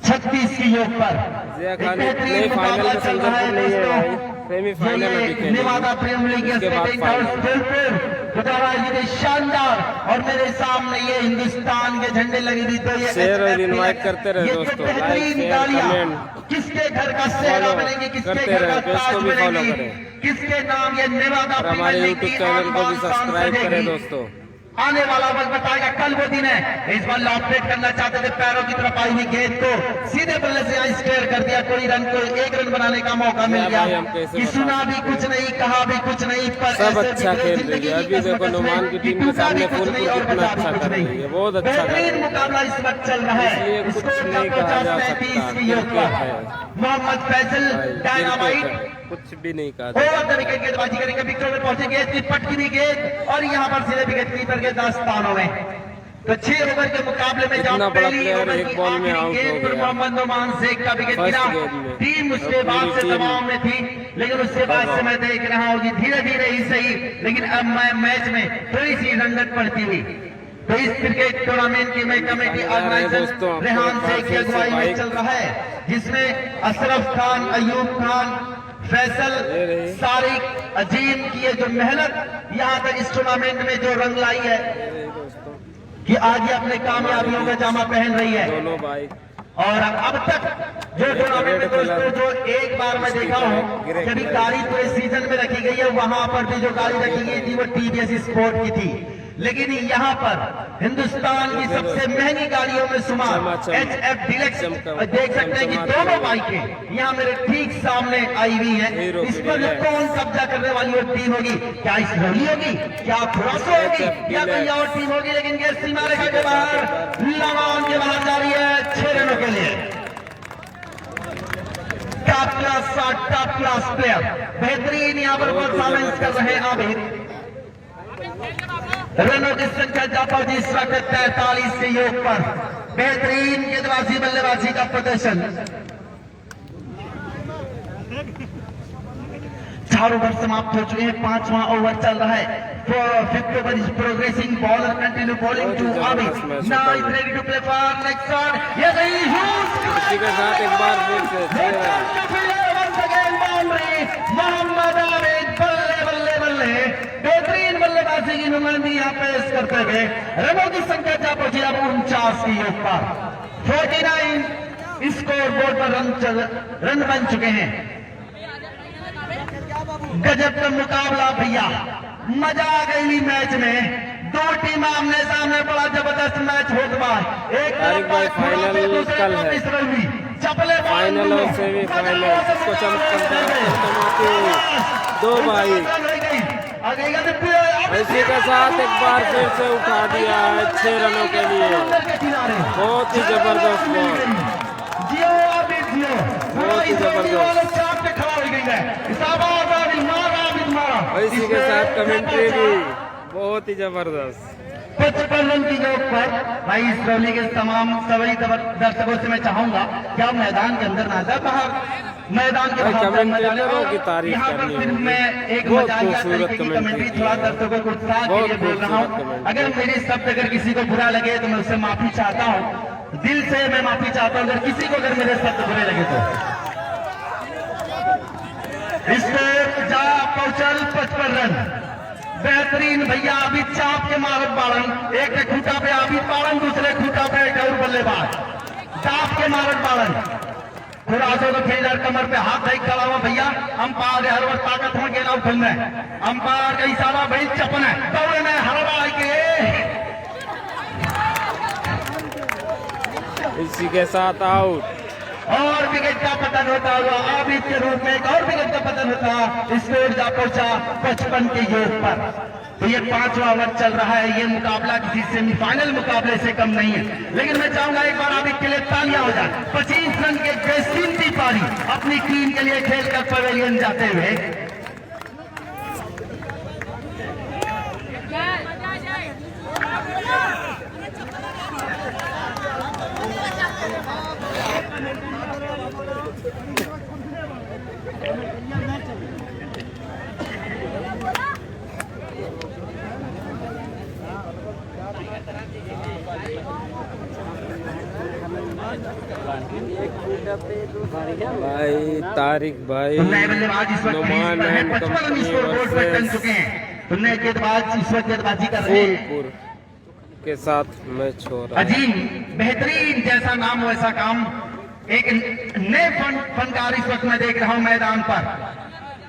36 की योग पर। जिया एक खान बेहतरीन नहीं फाइनल मुकाबला में चल रहा है संजयपुर नहीं है भाई, दोस्तों। सेमीफाइनल जो में ये भी नेवादा खेलेगी। प्रीमियर लीग उसके बाद स्टेटिंग हाउस फुलपुर खुदाबाजी शानदार, और मेरे सामने ये हिंदुस्तान के झंडे लगी थी। तो ये शेयर और HF इनवाइट करते रहे ये दोस्तों, बेहतरीन लाइक, शेयर, गालियां कमेंट, किसके घर का सेहरा फॉलो बनेगी, किसके करते घर रहे, का पेज को ताज भी फॉलो बनेगी, करें। किसके नाम ये नेवादा और प्रीमियर हमारे लीग यूट्यूब की चैनल को भी आन बान सब्सक्राइब करें सजेगी। दोस्तों। आने वाला वक्त बताएगा, कल वो दिन है। इस बार ऑपरेट करना चाहते थे, पैरों की तरफ आई हुई गेंद को सीधे बल्ले से यहाँ स्टेयर कर दिया। कोई रन को 1 रन बनाने का मौका मिल भाई, हम गया कैसे कि बता सुना भी सकते कुछ नहीं, कहा भी कुछ नहीं, पर सब ऐसे अच्छा बिगड़े खेल जिंदगी रही है। की अभी देखो कसमत नुमान में की कि टीम के टूटा सामने भी कुछ फुलपुर नहीं और कितना बचा भी अच्छा कुछ कर नहीं। रही है, बहुत अच्छा कर रही बेहतरीन है। मुकाबला इस वक्त चल रहा इसलिए है। कुछ स्कोर नहीं कहा जा 35 सकता। की योग क्रिकेट पर है मोहम्मद फैसल भाई, डायनामाइट क्रिकेट है, कुछ भी नहीं कहा जा ओवर द विकेट गेंदबाजी करेंगे। विकेट में पहुंचे गेंद की पटकी भी गेंद, और यहाँ पर सीधे विकेट कीपर के दास्तानों में। तो 6 ओवर के मुकाबले में इतना जब बड़ा पहली प्लेयर ओवर एक की बॉल में आखिरी आउट गेंद हो पर गया। मोहम्मद नोमान शेख का विकेट फर्स्ट गिरा, गेंद में। टीम उसके और बाद पूरी से टीम- दबाव में थी, लेकिन उसके बाद से मैं देख रहा हूँ कि धीरे धीरे ही सही, लेकिन अब मैं मैच में थोड़ी सी रंगत पड़ती हुई। तो इस क्रिकेट टूर्नामेंट की मैं कमेटी ऑर्गेनाइजर दोस्तों, आपको रेहान एक बार शेख की फिर से अगुवाई में बाइक- चल रहा है, जिसमें अशरफ खान, अयूब खान, फैसल, ये रही। सारिक, अजीम की ये जो मेहनत यहाँ तक इस टूर्नामेंट में जो रंग लाई है दोस्तों। कि आज ये अपने कामयाबियों का जामा पहन रही है। दोनों बाइक और अब तक जो टूर्नामेंट में दोस्तों जो एक बार मैं देखा हूँ, जब गाड़ी पूरे सीजन में रखी गई है, वहां पर भी जो गाड़ी रखी गई थी वो TVS स्पोर्ट की थी, लेकिन यहाँ पर हिंदुस्तान की सबसे महंगी गाड़ियों में शुमार HF डिलक्स देख सकते हैं कि दोनों बाइकें यहाँ मेरे ठीक सामने आई हुई है। इस पर जो कौन कब्जा करने वाली वो टीम होगी, क्या इसरौली होगी, क्या खुरासो होगी, या कोई और टीम होगी, लेकिन ये सीमा रेखा के बाहर लगान के बाहर जा रही है 6 रनों के लिए। टॉप क्लास प्लेयर बेहतरीन यहाँ पर परफॉर्मेंस कर रहे हैं आबिद। रनों की संख्या जा पहुंची इस वक्त 43 के योग पर। बेहतरीन गेंदबाजी बल्लेबाजी का प्रदर्शन। 4 ओवर समाप्त हो चुके हैं, 5वां ओवर चल रहा है। 5th over is progressing, bowler continue bowling to Abid, now is ready to play for next shot. ये गई इसी के साथ एक बार फिर से 6 रन। मोहम्मद आबिद बल्ले नुमाइंदगी यहाँ पेश करते हुए रनों की संख्या जा पहुंची अब 49 की योग पर 49 स्कोर बोर्ड पर रन बन चुके हैं। गजब का मुकाबला भैया, मजा आ गई मैच में। दो टीम आमने सामने, बड़ा जबरदस्त मैच होता है। एक तारिक भाई फाइनल कल है, फाइनल और सेमीफाइनल इसको चमकते दो भाई। इसी के साथ एक बार फिर से उठा दिया है 6 रनों के लिए। बहुत ही जबरदस्त बॉल, बहुत ही जबरदस्त। इसी के साथ कमेंट्री भी बहुत ही जबरदस्त। 55 रन की योग पर भाई इस रैली के तमाम सभी दर्शकों से मैं चाहूंगा कि आप मैदान के अंदर ना जाए, बाहर मैदान के कमेंटेटरों की तारीफ यहाँ पर करनी फिर होगी। मैं एक बहुत मजाकिया खूबसूरत तरीके की कमेंट्री थोड़ा दर्शकों को उत्साह के लिए बोल रहा हूँ। अगर मेरे शब्द अगर किसी को बुरा लगे तो मैं उससे माफी चाहता हूँ, दिल से मैं माफी चाहता हूँ। अगर किसी को अगर मेरे शब्द बुरे लगे तो इसको जा पहुंचल 55 रन। बेहतरीन भैया, अभी चाप के मारत बाड़न, एक खूटा पे अभी पाड़न, दूसरे खूटा पे एक और बल्लेबाज चाप के मारत बाड़न। खुरासों तो फील्डर कमर पे हाथ धई खड़ा हुआ भैया। अंपायर हर वक्त ताकत हो गेला उठल में, अंपायर का इशारा भाई चपन है दौड़े में हरवा के। इसी के साथ आउट और विकेट का पतन होता हुआ आबिद के रूप में एक और विकेट का पतन होता। स्कोर जा पहुंचा 55 के योग पर। तो ये 5वां ओवर चल रहा है। ये मुकाबला किसी सेमीफाइनल मुकाबले से कम नहीं है, लेकिन मैं चाहूंगा एक बार आबिद के लिए तालियां हो जाए। 25 रन के बेशकीमती पारी अपनी टीम के लिए खेलकर पवेलियन जाते हुए। भाई तारिक भाई नए बल्लेबाज इस वक्त नुमान है, एंड 55 रन स्कोर बोर्ड पर टन चुके हैं। तो नए गेंदबाज इस वक्त गेंदबाजी कर रहे हैं। फूलपुर के साथ मैच हो रहा है। अजीम बेहतरीन, जैसा नाम वैसा काम। एक नए फनकार इस वक्त मैं देख रहा हूं मैदान पर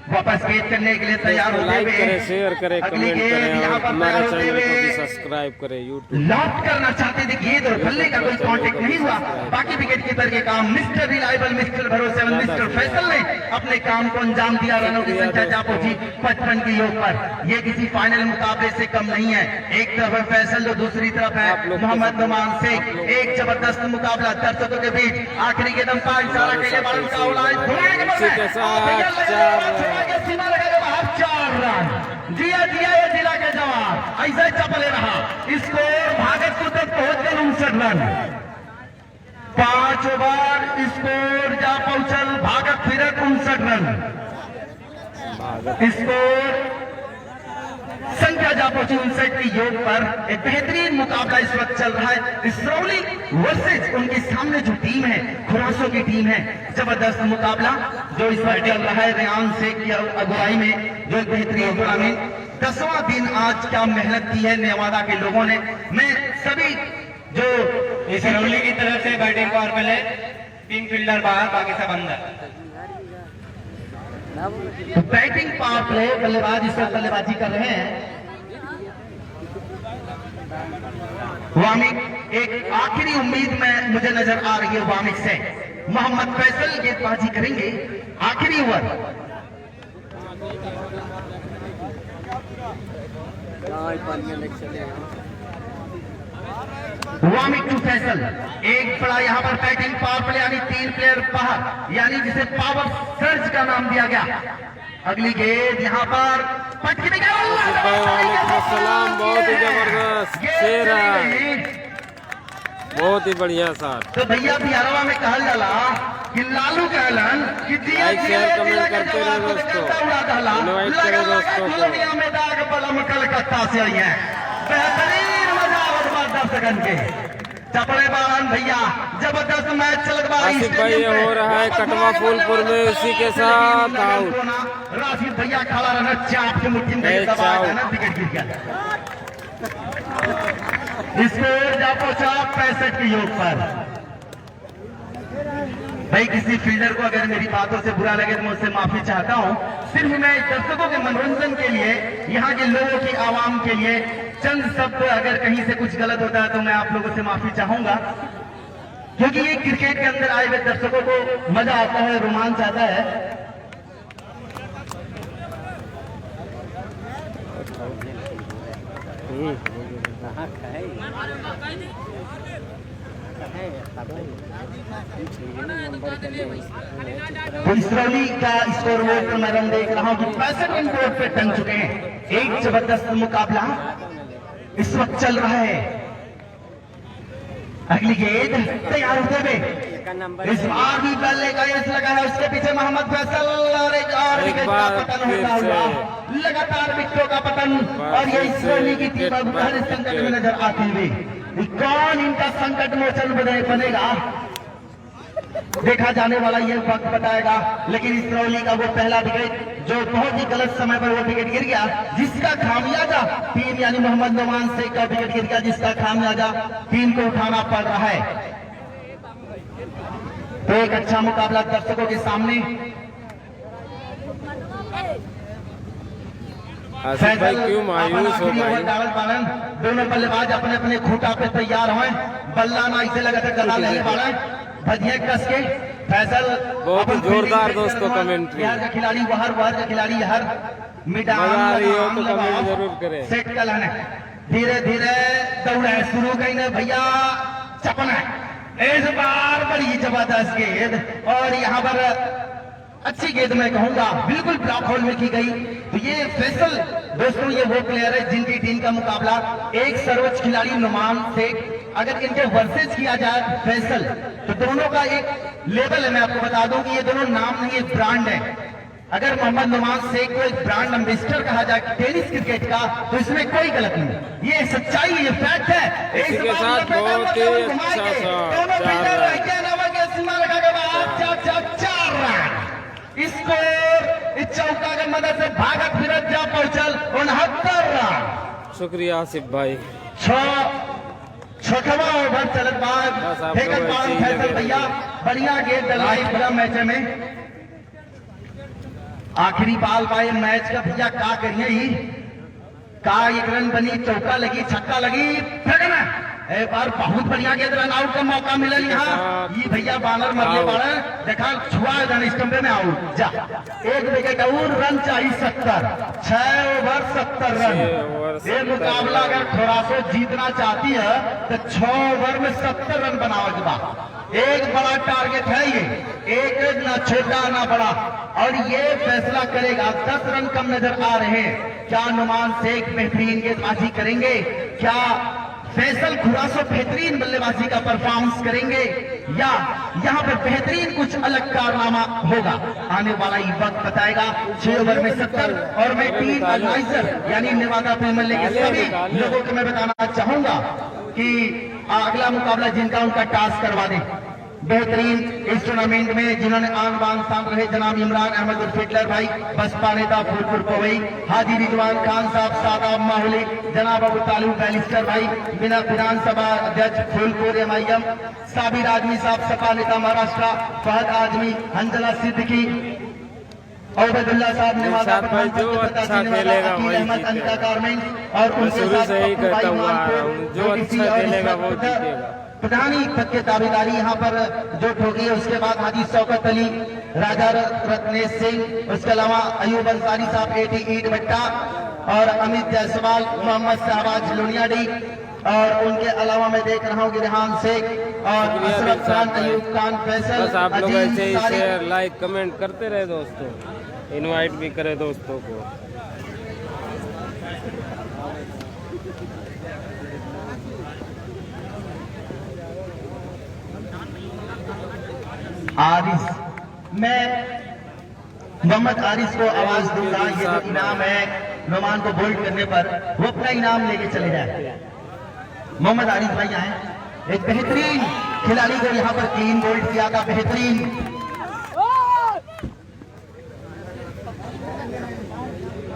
वापस गेंद करने के लिए तैयार होते लाइक हुए। करें, शेयर करें, अगली कमेंट गेंद करें यहाँ और पर हमारे तैयार होते चैनल को भी हुए सब्सक्राइब करें यूट्यूब। लॉक करना चाहते थे गेंद और बल्ले का कोई कांटेक्ट नहीं हुआ। बाकी विकेट कीपर के काम मिस्टर रिलायबल, मिस्टर भरोसेमंद, मिस्टर फैसल ने अपने काम को अंजाम दिया। रनों की संख्या जा पहुंची 55 की योग पर। ये किसी फाइनल मुकाबले से कम नहीं है। एक तरफ है फैसल तो दूसरी तरफ है मोहम्मद नुमान शेख। एक जबरदस्त मुकाबला दर्शकों के बीच। आखिरी के दम पर इशारा के लिए बाल का उड़ाए चार रन दिया ये जिला के जवाब ऐसे चपले रहा। स्कोर भागलपुर तक पहुंच गए 59 रन। 5 ओवर स्कोर जा पहुंचल भागत फिर 59 रन। स्कोर संख्या जा पहुंची 59 की योग पर। एक बेहतरीन मुकाबला इस वक्त चल रहा है। इसरौली वर्सेस उनके सामने जो टीम है खुरासों की टीम है। जबरदस्त मुकाबला जो इस वक्त चल रहा है रेयान शेख की अगुवाई में, जो एक बेहतरीन टूर्नामेंट 10वां दिन आज क्या मेहनत की है नेवादा के लोगों ने। मैं सभी जो इसरौली की तरफ से बैटिंग पावर पहले 3 फील्डर बाहर, बाकी सब अंदर। तो बैटिंग पावर प्ले बल्लेबाज इस वक्त बल्लेबाजी कर रहे हैं। वामिक एक आखिरी उम्मीद में मुझे नजर आ रही है वामिक से। मोहम्मद फैसल गेंदबाजी करेंगे आखिरी ओवर। वामिक टू फैसल। एक बड़ा यहाँ पर बैटिंग पावर प्ले यानी 3 प्लेयर बाहर, यानी जिसे पावर सर्ज का नाम दिया गया। अगली गेंद यहाँ पर पटकी में सलाम, बहुत ही जबरदस्त शेरा, बहुत ही बढ़िया साथ। तो भैया बिहारवा में कहल जाला कि लालू कहलन कि दिया लाइक, शेयर, कमेंट करते रहे दोस्तों। इनवाइट करें दोस्तों को। दुनिया में दाग बलम कलकत्ता से आई है। बेहतरीन मजा दर्शकन के चपड़े बालन भैया, जबरदस्त मैच चल रहा है। आसिफ भाई ये हो रहा है कटवा फूलपुर में। इसी के साथ आउट राशिद भैया खड़ा रहना, चाप के मुट्ठी में दबाया ना, विकेट गिर गया। स्कोर जा पहुंचा 65 के योग पर। भाई किसी फील्डर को अगर मेरी बातों से बुरा लगे तो मैं उससे माफी चाहता हूं। सिर्फ मैं दर्शकों के मनोरंजन के लिए, यहाँ के लोगों की आवाम के लिए चंद शब्द, अगर कहीं से कुछ गलत होता है तो मैं आप लोगों से माफी चाहूंगा, क्योंकि ये क्रिकेट के अंदर आए हुए दर्शकों को मजा आता है, रोमांच आता है। पुलिसरौली का स्कोर बोर्ड पर मैं रन देख रहा हूं कि 65 रन बोर्ड पे टंग चुके हैं। एक जबरदस्त मुकाबला इस वक्त चल रहा है। अगली गेंद तैयार होते हुए इस बार भी बल्ले का यश लगा है, उसके पीछे मोहम्मद फैसल और एक और विकेट का पतन होता हुआ, लगातार विकेटों का पतन, और ये इसराइली की टीम अब हर संकट में नजर आती हुई। कौन इनका संकट मोचन बनेगा देखा जाने वाला ये वक्त बताएगा। लेकिन इसराइली का वो पहला विकेट जो बहुत ही गलत समय पर वो विकेट गिर गया, जिसका खामियाजा टीम यानी मोहम्मद नोमान शेख का विकेट गिर गया, जिसका खामियाजा टीम को उठाना पड़ रहा है। तो एक अच्छा मुकाबला दर्शकों के सामने। भाई क्यों मायूस हो भाई? पालन दोनों बल्लेबाज अपने अपने खूंटा पे तैयार हैं। बल्ला ना इसे लगा था गला लेने वाला भजिया कस के फैसल बहुत जोरदार दोस्तों कमेंट्री। बिहार का खिलाड़ी बाहर का खिलाड़ी हर मजा आ रही हो तो कमेंट जरूर करें। सेट कल है, धीरे धीरे दौड़ा शुरू कहीं ने भैया चपना इस बार बड़ी जबरदस्त गेंद, और यहाँ पर अच्छी गेंद मैं कहूंगा बिल्कुल ब्लॉक होल में की गई। तो ये फैसल दोस्तों ये वो प्लेयर है जिनकी टीम का मुकाबला एक सर्वोच्च खिलाड़ी नुमान शेख, अगर इनके वर्सेज किया जाए फैसल, तो दोनों का एक लेवल है। मैं आपको बता दूं कि ये दोनों नाम नहीं, एक ब्रांड है। अगर मोहम्मद नुमान शेख को एक ब्रांड एम्बेसडर कहा जाए टेनिस क्रिकेट का, तो इसमें कोई गलत नहीं। ये सच्चाई है, ये फैक्ट है। इसी के साथ बहुत ही अच्छा स्कोर इस चौका की मदद से भागत फिरत जा पहुंचल 69 रन। शुक्रिया आसिफ भाई। छठवां ओवर चलत बाद फैसल भैया बढ़िया गेंद डलाई पूरा मैच में। आखिरी बाल पाए मैच का भैया का करिए ही का एक रन बनी, चौका लगी, छक्का लगी, फेंकना एक बार बहुत बढ़िया गेंद, रन आउट का मौका मिला यहाँ। ये भैया बानर मरने वाला देखा छुआ रन स्टंपे में आउट जा। एक विकेट और रन चाहिए 70, 6 ओवर 70 रन। ये मुकाबला अगर थोड़ा सा जीतना चाहती है तो 6 ओवर में 70 रन बनाओ के बाद। एक बड़ा टारगेट है ये, एक ना छोटा ना बड़ा, और ये फैसला करेगा। 10 रन कम नजर आ रहे हैं। क्या नुमान शेख बेहतरीन गेंदबाजी करेंगे, क्या फैसल खुरासो बेहतरीन बल्लेबाजी का परफॉर्मेंस करेंगे, या यहाँ पर बेहतरीन कुछ अलग कारनामा होगा, आने वाला ये वक्त बताएगा। 6 ओवर में 70, और मैं टीम एडवाइजर यानी नेवादा प्रीमियर लीग के सभी लोगों को मैं बताना चाहूंगा कि अगला मुकाबला जिनका उनका टास्क करवा दे। बेहतरीन इस टूर्नामेंट में जिन्होंने आन बान शान रहे जनाब इमरान अहमद उर्फ हिटलर भाई, बसपा नेता फूलपुर पवई, हाजी रिजवान खान साहब, सादाब माहौली, जनाब अबू तालिब बैलिस्टर भाई, बिना विधानसभा अध्यक्ष फूलपुर MIM, साबिर आजमी साहब सपा नेता महाराष्ट्र, फहद आजमी, हंजला सिद्दीकी, औबेदुल्ला साहब नेवादा, अच्छा खेलेगा अहमद अनका गारमेंट, और उनके साथ जो अच्छा खेलेगा वो जीतेगा। प्रधानी पद के दावेदारी यहाँ पर जो ठोकी है, उसके बाद हाजी शौकत अली, राजा रत्नेश सिंह, उसके अलावा अयूब अंसारी साहब 80 ईट भट्टा, और अमित जायसवाल, मोहम्मद शहबाज लुनियाडी, और उनके अलावा मैं देख रहा हूँ कि रेहान शेख और अशरफ खान, अयूब खान, फैसल। बस आप लोग ऐसे ही शेयर लाइक कमेंट करते रहे दोस्तों, इनवाइट भी करें दोस्तों को। आरिस, मैं मोहम्मद आरिस को आवाज दूंगा। ये जो इनाम है नुमान को बोल्ड करने पर, वो अपना इनाम लेके चले जाए। मोहम्मद आरिस भाई आए, एक बेहतरीन खिलाड़ी को यहाँ पर क्लीन बोल्ड किया था, बेहतरीन।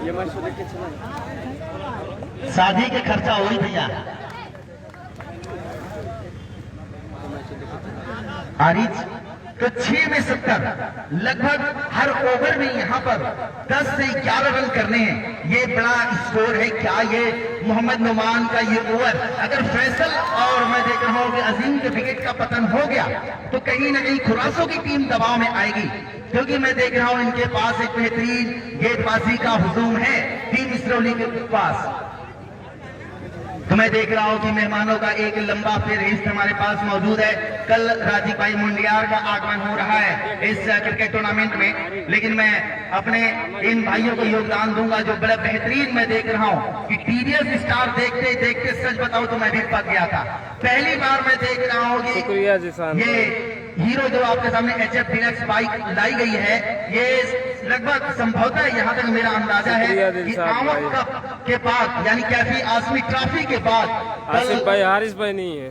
ये शादी के खर्चा हो ही भैया आरिज तो 6 में 70 लगभग हर ओवर में यहाँ पर 10 से 11 रन करने हैं। ये बड़ा स्कोर है क्या ये मोहम्मद नुमान का ये ओवर अगर फैसल और मैं देख रहा हूँ कि अजीम के विकेट का पतन हो गया तो कहीं ना कहीं खुरासों की टीम दबाव में आएगी, क्योंकि मैं देख रहा हूँ इनके पास एक बेहतरीन गेंदबाजी का हुजूम है टीम इसरौली के पास। तो मैं देख रहा हूं कि मेहमानों का एक लंबा फेहरिस्त हमारे पास मौजूद है। कल राजीव भाई मुंडियार का आगमन हो रहा है इस क्रिकेट टूर्नामेंट में, लेकिन मैं अपने इन भाइयों को योगदान दूंगा जो बड़ा बेहतरीन मैं देख रहा हूं कि टीडीएस स्टार देखते देखते सच बताऊं तो मैं भी पक गया था। पहली बार मैं देख रहा हूं कि ये हीरो जो आपके सामने HF डीलक्स बाइक लाई गई है, ये लगभग संभवतः यहाँ तक मेरा अंदाजा है कि आमद कप के बाद यानी कैफी आसमी ट्रॉफी के बाद आसिफ भाई हारिस भाई नहीं है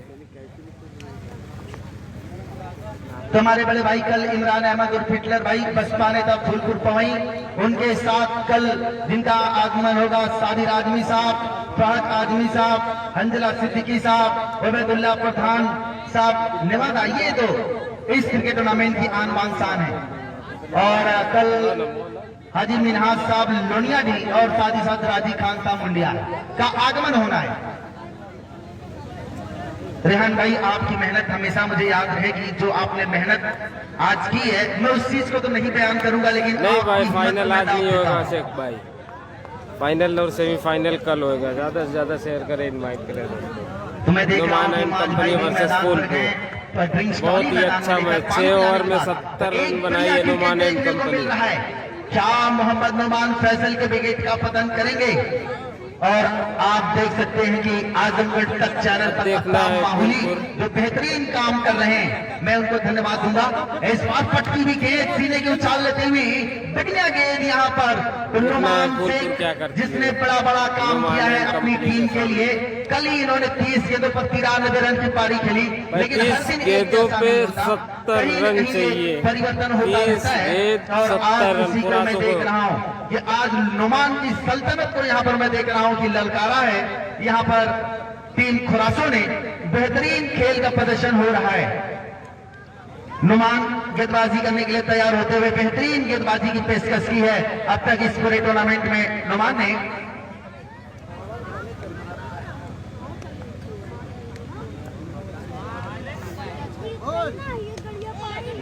तो हमारे बड़े भाई कल इमरान अहमद और फिटलर भाई बसपा नेता फूलपुर पवई उनके साथ कल जिनका आगमन होगा सादिर आजमी साहब, फहद आजमी साहब, हंजला सिद्दीकी साहब, उबैदुल्लाह पठान साहब नेवादा, ये तो इस क्रिकेट टूर्नामेंट की आन बान शान है। और कल हाजी मिनहाज साहब लोनियाडी और साथ ही साथ राजी खान साहब मुंडिया का आगमन होना है। रेहान भाई आपकी मेहनत हमेशा मुझे याद रहेगी, जो आपने मेहनत आज की है मैं उस चीज को तो नहीं बयान करूंगा, लेकिन नहीं भाई फाइनल आज नहीं होगा शेख भाई, फाइनल और सेमीफाइनल कल होगा। ज्यादा से ज्यादा शेयर करें, इनवाइट करें। तो मैं देख रहा हूं कंपनी वर्सेस फूलपुर बहुत ही अच्छा मैच, 6 ओवर में 70 रन बनाई है नुमान एंड कंपनी। क्या मोहम्मद नुमान फैसल के विकेट का पतन करेंगे? और आप देख सकते हैं कि आजमगढ़ तक चैनल पर देखना है माहौली जो बेहतरीन काम कर रहे हैं, मैं उनको धन्यवाद दूंगा। इस बार पटकी भी गेंद सीने की उछाल लेते हुए बढ़िया गेंद यहाँ पर नुमान सिंह जिसने बड़ा बड़ा काम किया है अपनी टीम के लिए। कल ही इन्होंने 30 गेंदों पर 93 रन की पारी खेली, लेकिन हर दिन गेंदों पे 70 रन चाहिए, परिवर्तन होता रहता है। और आज उसी को मैं देख रहा हूँ कि आज नुमान की सल्तनत को यहाँ पर मैं देख रहा हूँ कि ललकारा है। यहाँ पर टीम खुरासों ने बेहतरीन खेल का प्रदर्शन हो रहा है। नुमान गेंदबाजी करने के लिए तैयार होते हुए बेहतरीन गेंदबाजी की पेशकश की है अब तक इस पूरे टूर्नामेंट में नुमान ने।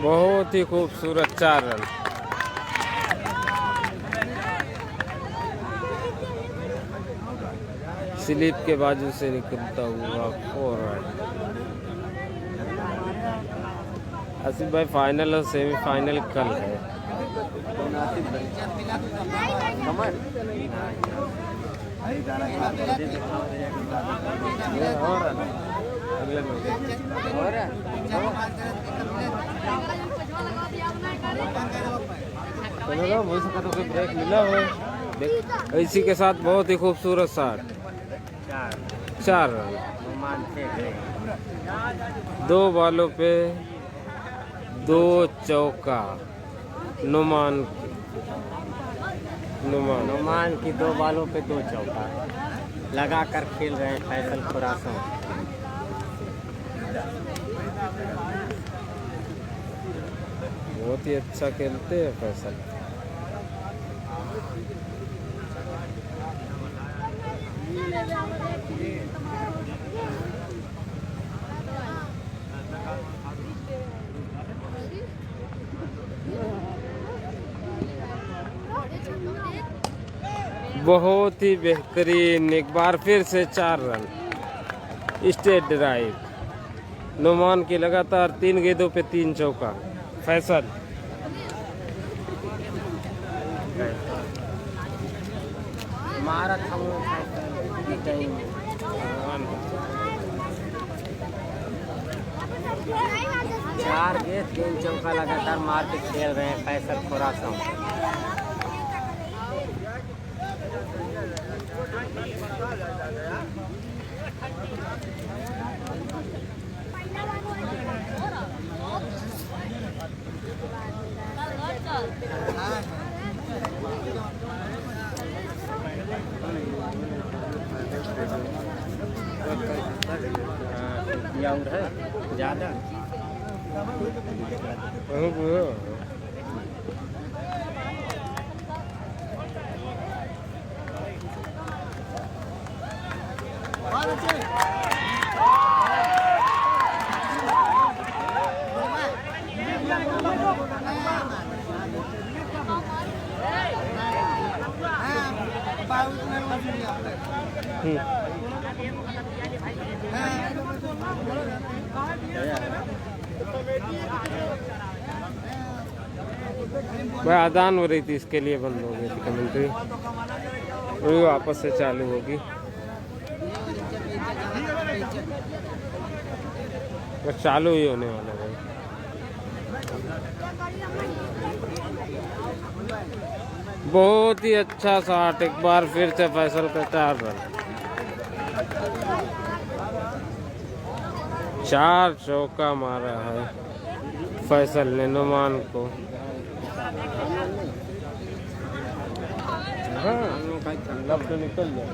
बहुत ही खूबसूरत 4 रन। स्लिप के बाजू से निकलता हुआ 4 रन। आसिफ भाई फाइनल और सेमीफाइनल कल है। अगले ब्रेक मिला हो इसी के साथ बहुत ही खूबसूरत शॉट 4 रन। 2 बॉलों पे 2 चौका नुमान की 2 बॉलों पे 2 चौका लगाकर खेल रहे हैं फैसल खुरासों। बहुत ही अच्छा खेलते हैं फैसल। बहुत ही बेहतरीन, एक बार फिर से 4 रन स्टेट ड्राइव। नुमान की लगातार 3 गेंदों पे 3 चौका। फैसल मारा था 4 गेंद 3 चौका लगातार मार के खेल रहे हैं फैसल खुरासों। और है ज़्यादा। भाई आदान हो रही थी, इसके लिए बंद हो गई थी कमेंट्री, वही वापस से चालू होगी। बस चालू ही होने वाला है। बहुत ही अच्छा शॉट, एक बार फिर से फैसल का 4 रन, 4 चौका मारा है फैसल ने नुमान को। तो निकल जाए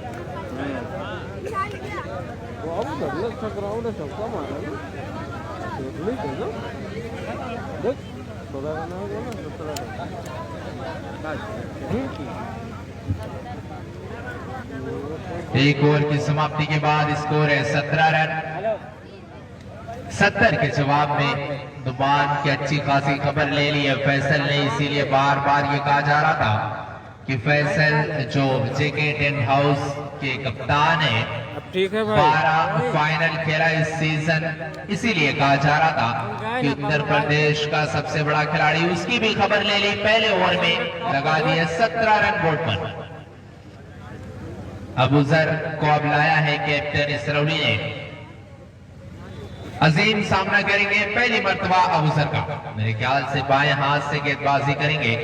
वो अब धरना अच्छा ग्राउंड है, चौका मारा ना देख थोड़ा रन हो गया ना, एक ओवर की समाप्ति के बाद स्कोर है 17 रन। 70 के जवाब में नुमान की अच्छी खासी खबर ले ली है फैसल ने, इसीलिए बार बार ये कहा जा रहा था कि फैसल जो जेके टेंट हाउस के कप्तान है, अब ठीक है भाई, 12 फाइनल खेला इस सीजन, इसीलिए कहा जा रहा था कि उत्तर प्रदेश का सबसे बड़ा खिलाड़ी, उसकी भी खबर ले ली। पहले ओवर में लगा दिए 17 रन बोर्ड पर। अबूजर को अब लाया है कैप्टन इसरौली ने। अजीम सामना करेंगे पहली मर्तबा अबूजर का, मेरे ख्याल से बाएं हाथ से गेंदबाजी करेंगे।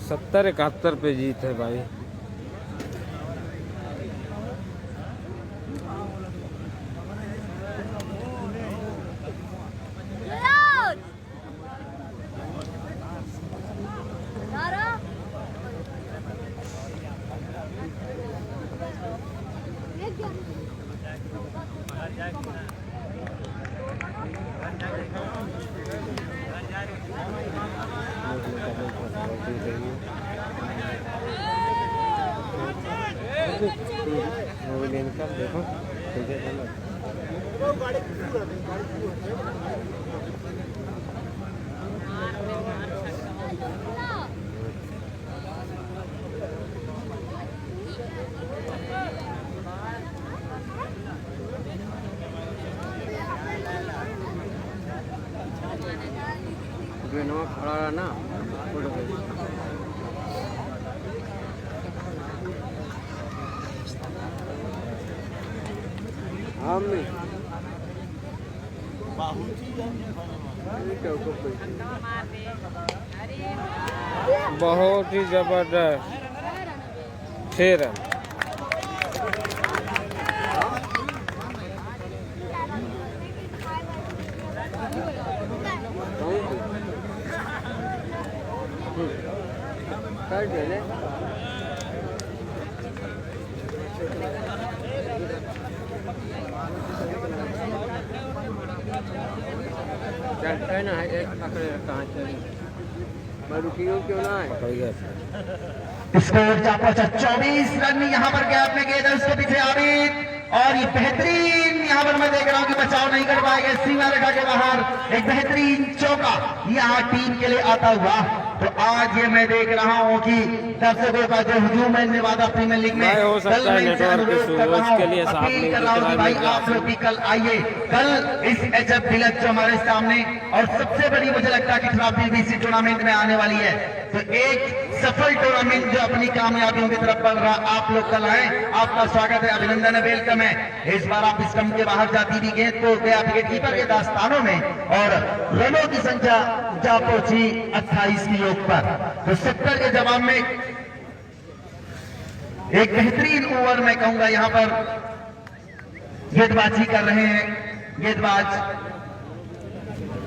70-71 पे जीत है भाई। देखो खड़ा रहा ना, बहुत ही जबरदस्त 6 रन। चलते ना एक पकड़े कहाँ चले क्यों ना है पकड़ गया। स्कोर 24 रन यहाँ पर गैप में गेंद है, उसके पीछे आबिद, और ये बेहतरीन यहाँ पर मैं देख रहा हूँ कि बचाव नहीं कर पाएगा, सीमा रेखा के बाहर एक बेहतरीन चौका यहाँ टीम के लिए आता हुआ। तो आज ये मैं देख रहा हूँ कि दर्शकों का जो हुजूम है नेवादा प्रीमियर लीग में, हो सकता है नेटवर्क के लिए अपील कर रहा हूँ कि भाई आप लोग भी कल आइए, कल इस एचएफ विलेज जो हमारे सामने और सबसे बड़ी मुझे लगता है कि खिलाड़ी बीसी टूर्नामेंट में आने वाली है, तो एक सफल टूर्नामेंट जो अपनी कामयाबियों की तरफ बढ़ रहा, आप लोग कल आए, आपका स्वागत है, अभिनंदन है, वेलकम है। इस बार आप स्टंप के बाहर जाती भी गेंद तो गया विकेटकीपर के दास्तानों में, और रनों की संख्या जा पहुंची 28 की योग पर। तो 70 के जवाब में एक बेहतरीन ओवर मैं कहूंगा यहां पर गेंदबाजी कर रहे हैं गेंदबाज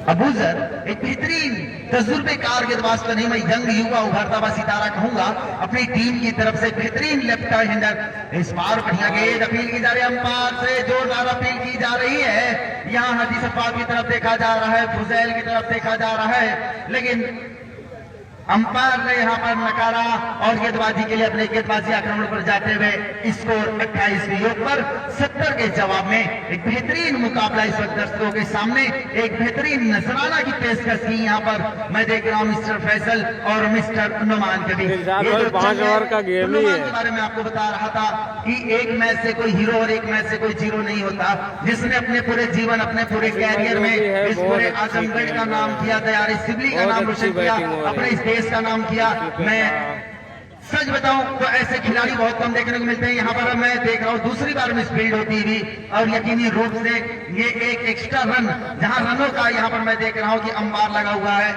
अबूजर एक बेहतरीन तजुर्बेकार गेंदबाज तो नहीं, मैं यंग युवा उभरता हुआ सितारा कहूंगा अपनी टीम की तरफ से। बेहतरीन लेफ्ट हैंडर, इस बार बढ़िया गेंद अपील की जा रही है, अंपायर से जोरदार अपील की जा रही है। यहाँ हदीस अब्बास की तरफ देखा जा रहा है, फुजैल की तरफ देखा जा रहा है, लेकिन अंपायर ने यहां पर नकारा और गेंदबाजी के लिए अपने गेंदबाजी आक्रमण पर जाते हुए स्कोर 28 के योग पर 70 के जवाब में एक बेहतरीन मुकाबला इस वक्त दर्शकों के सामने एक बेहतरीन नजराना की पेशकश की यहाँ पर मैं देख रहा हूँ मिस्टर फैसल और मिस्टर नुमान के बीच। 5 ओवर का गेम ही है। के बारे में आपको बता रहा था कि एक मैच से कोई हीरो और एक मैच से कोई जीरो नहीं होता। जिसने अपने पूरे जीवन अपने पूरे कैरियर में इस पूरे आजमगढ़ का नाम किया, दयारी सिबली का नाम रोशन किया, अपने इस देश का नाम किया। मैं सच बताऊं तो ऐसे खिलाड़ी बहुत कम देखने को मिलते हैं। यहाँ पर मैं देख रहा हूँ दूसरी बार मिस फील्ड होती हुई और यकीनी रूप से ये एक एक्स्ट्रा रन, जहां रनों का यहाँ पर मैं देख रहा हूँ कि अंबार लगा हुआ है।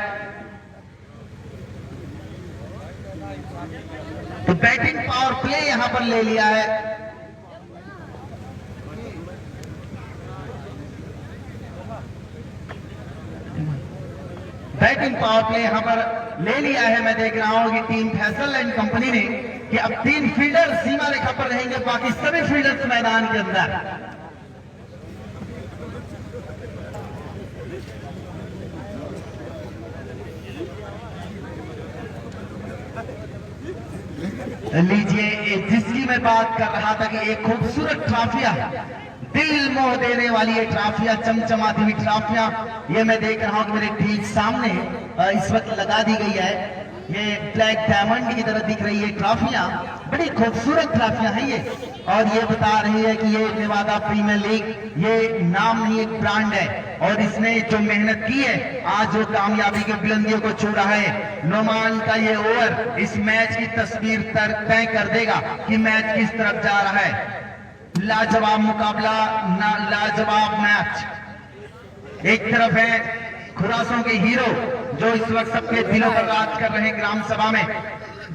तो बैटिंग पावर प्ले यहां पर ले लिया है। बैटिंग पावर प्ले यहां पर ले लिया है। मैं देख रहा हूं कि टीम फैसल एंड कंपनी ने कि अब 3 फील्डर सीमा रेखा पर रहेंगे, बाकी सभी फील्डर्स मैदान के अंदर। लीजिए, जिसकी मैं बात कर रहा था कि एक खूबसूरत ट्रॉफियां, दिल मोह देने वाली ये ट्रॉफियां, चमचमाती हुई ट्रॉफियां, ये मैं देख रहा हूं कि मेरे ठीक सामने इस वक्त लगा दी गई है। ये ब्लैक डायमंड की तरह दिख रही है ट्रॉफियां, बड़ी खूबसूरत ट्रॉफियां हैं ये, और ये बता रही है कि ये नेवादा प्रीमियर लीग ये नाम नहीं एक ब्रांड है, और इसने जो मेहनत की है आज वो कामयाबी की बुलंदियों को छू रहा है। नोमान का ये ओवर इस मैच की तस्वीर तय कर देगा कि मैच किस तरफ जा रहा है। लाजवाब मुकाबला, लाजवाब मैच। एक तरफ है खुरासों के हीरो जो इस वक्त सबके दिलों पर राज कर रहे हैं ग्राम सभा में,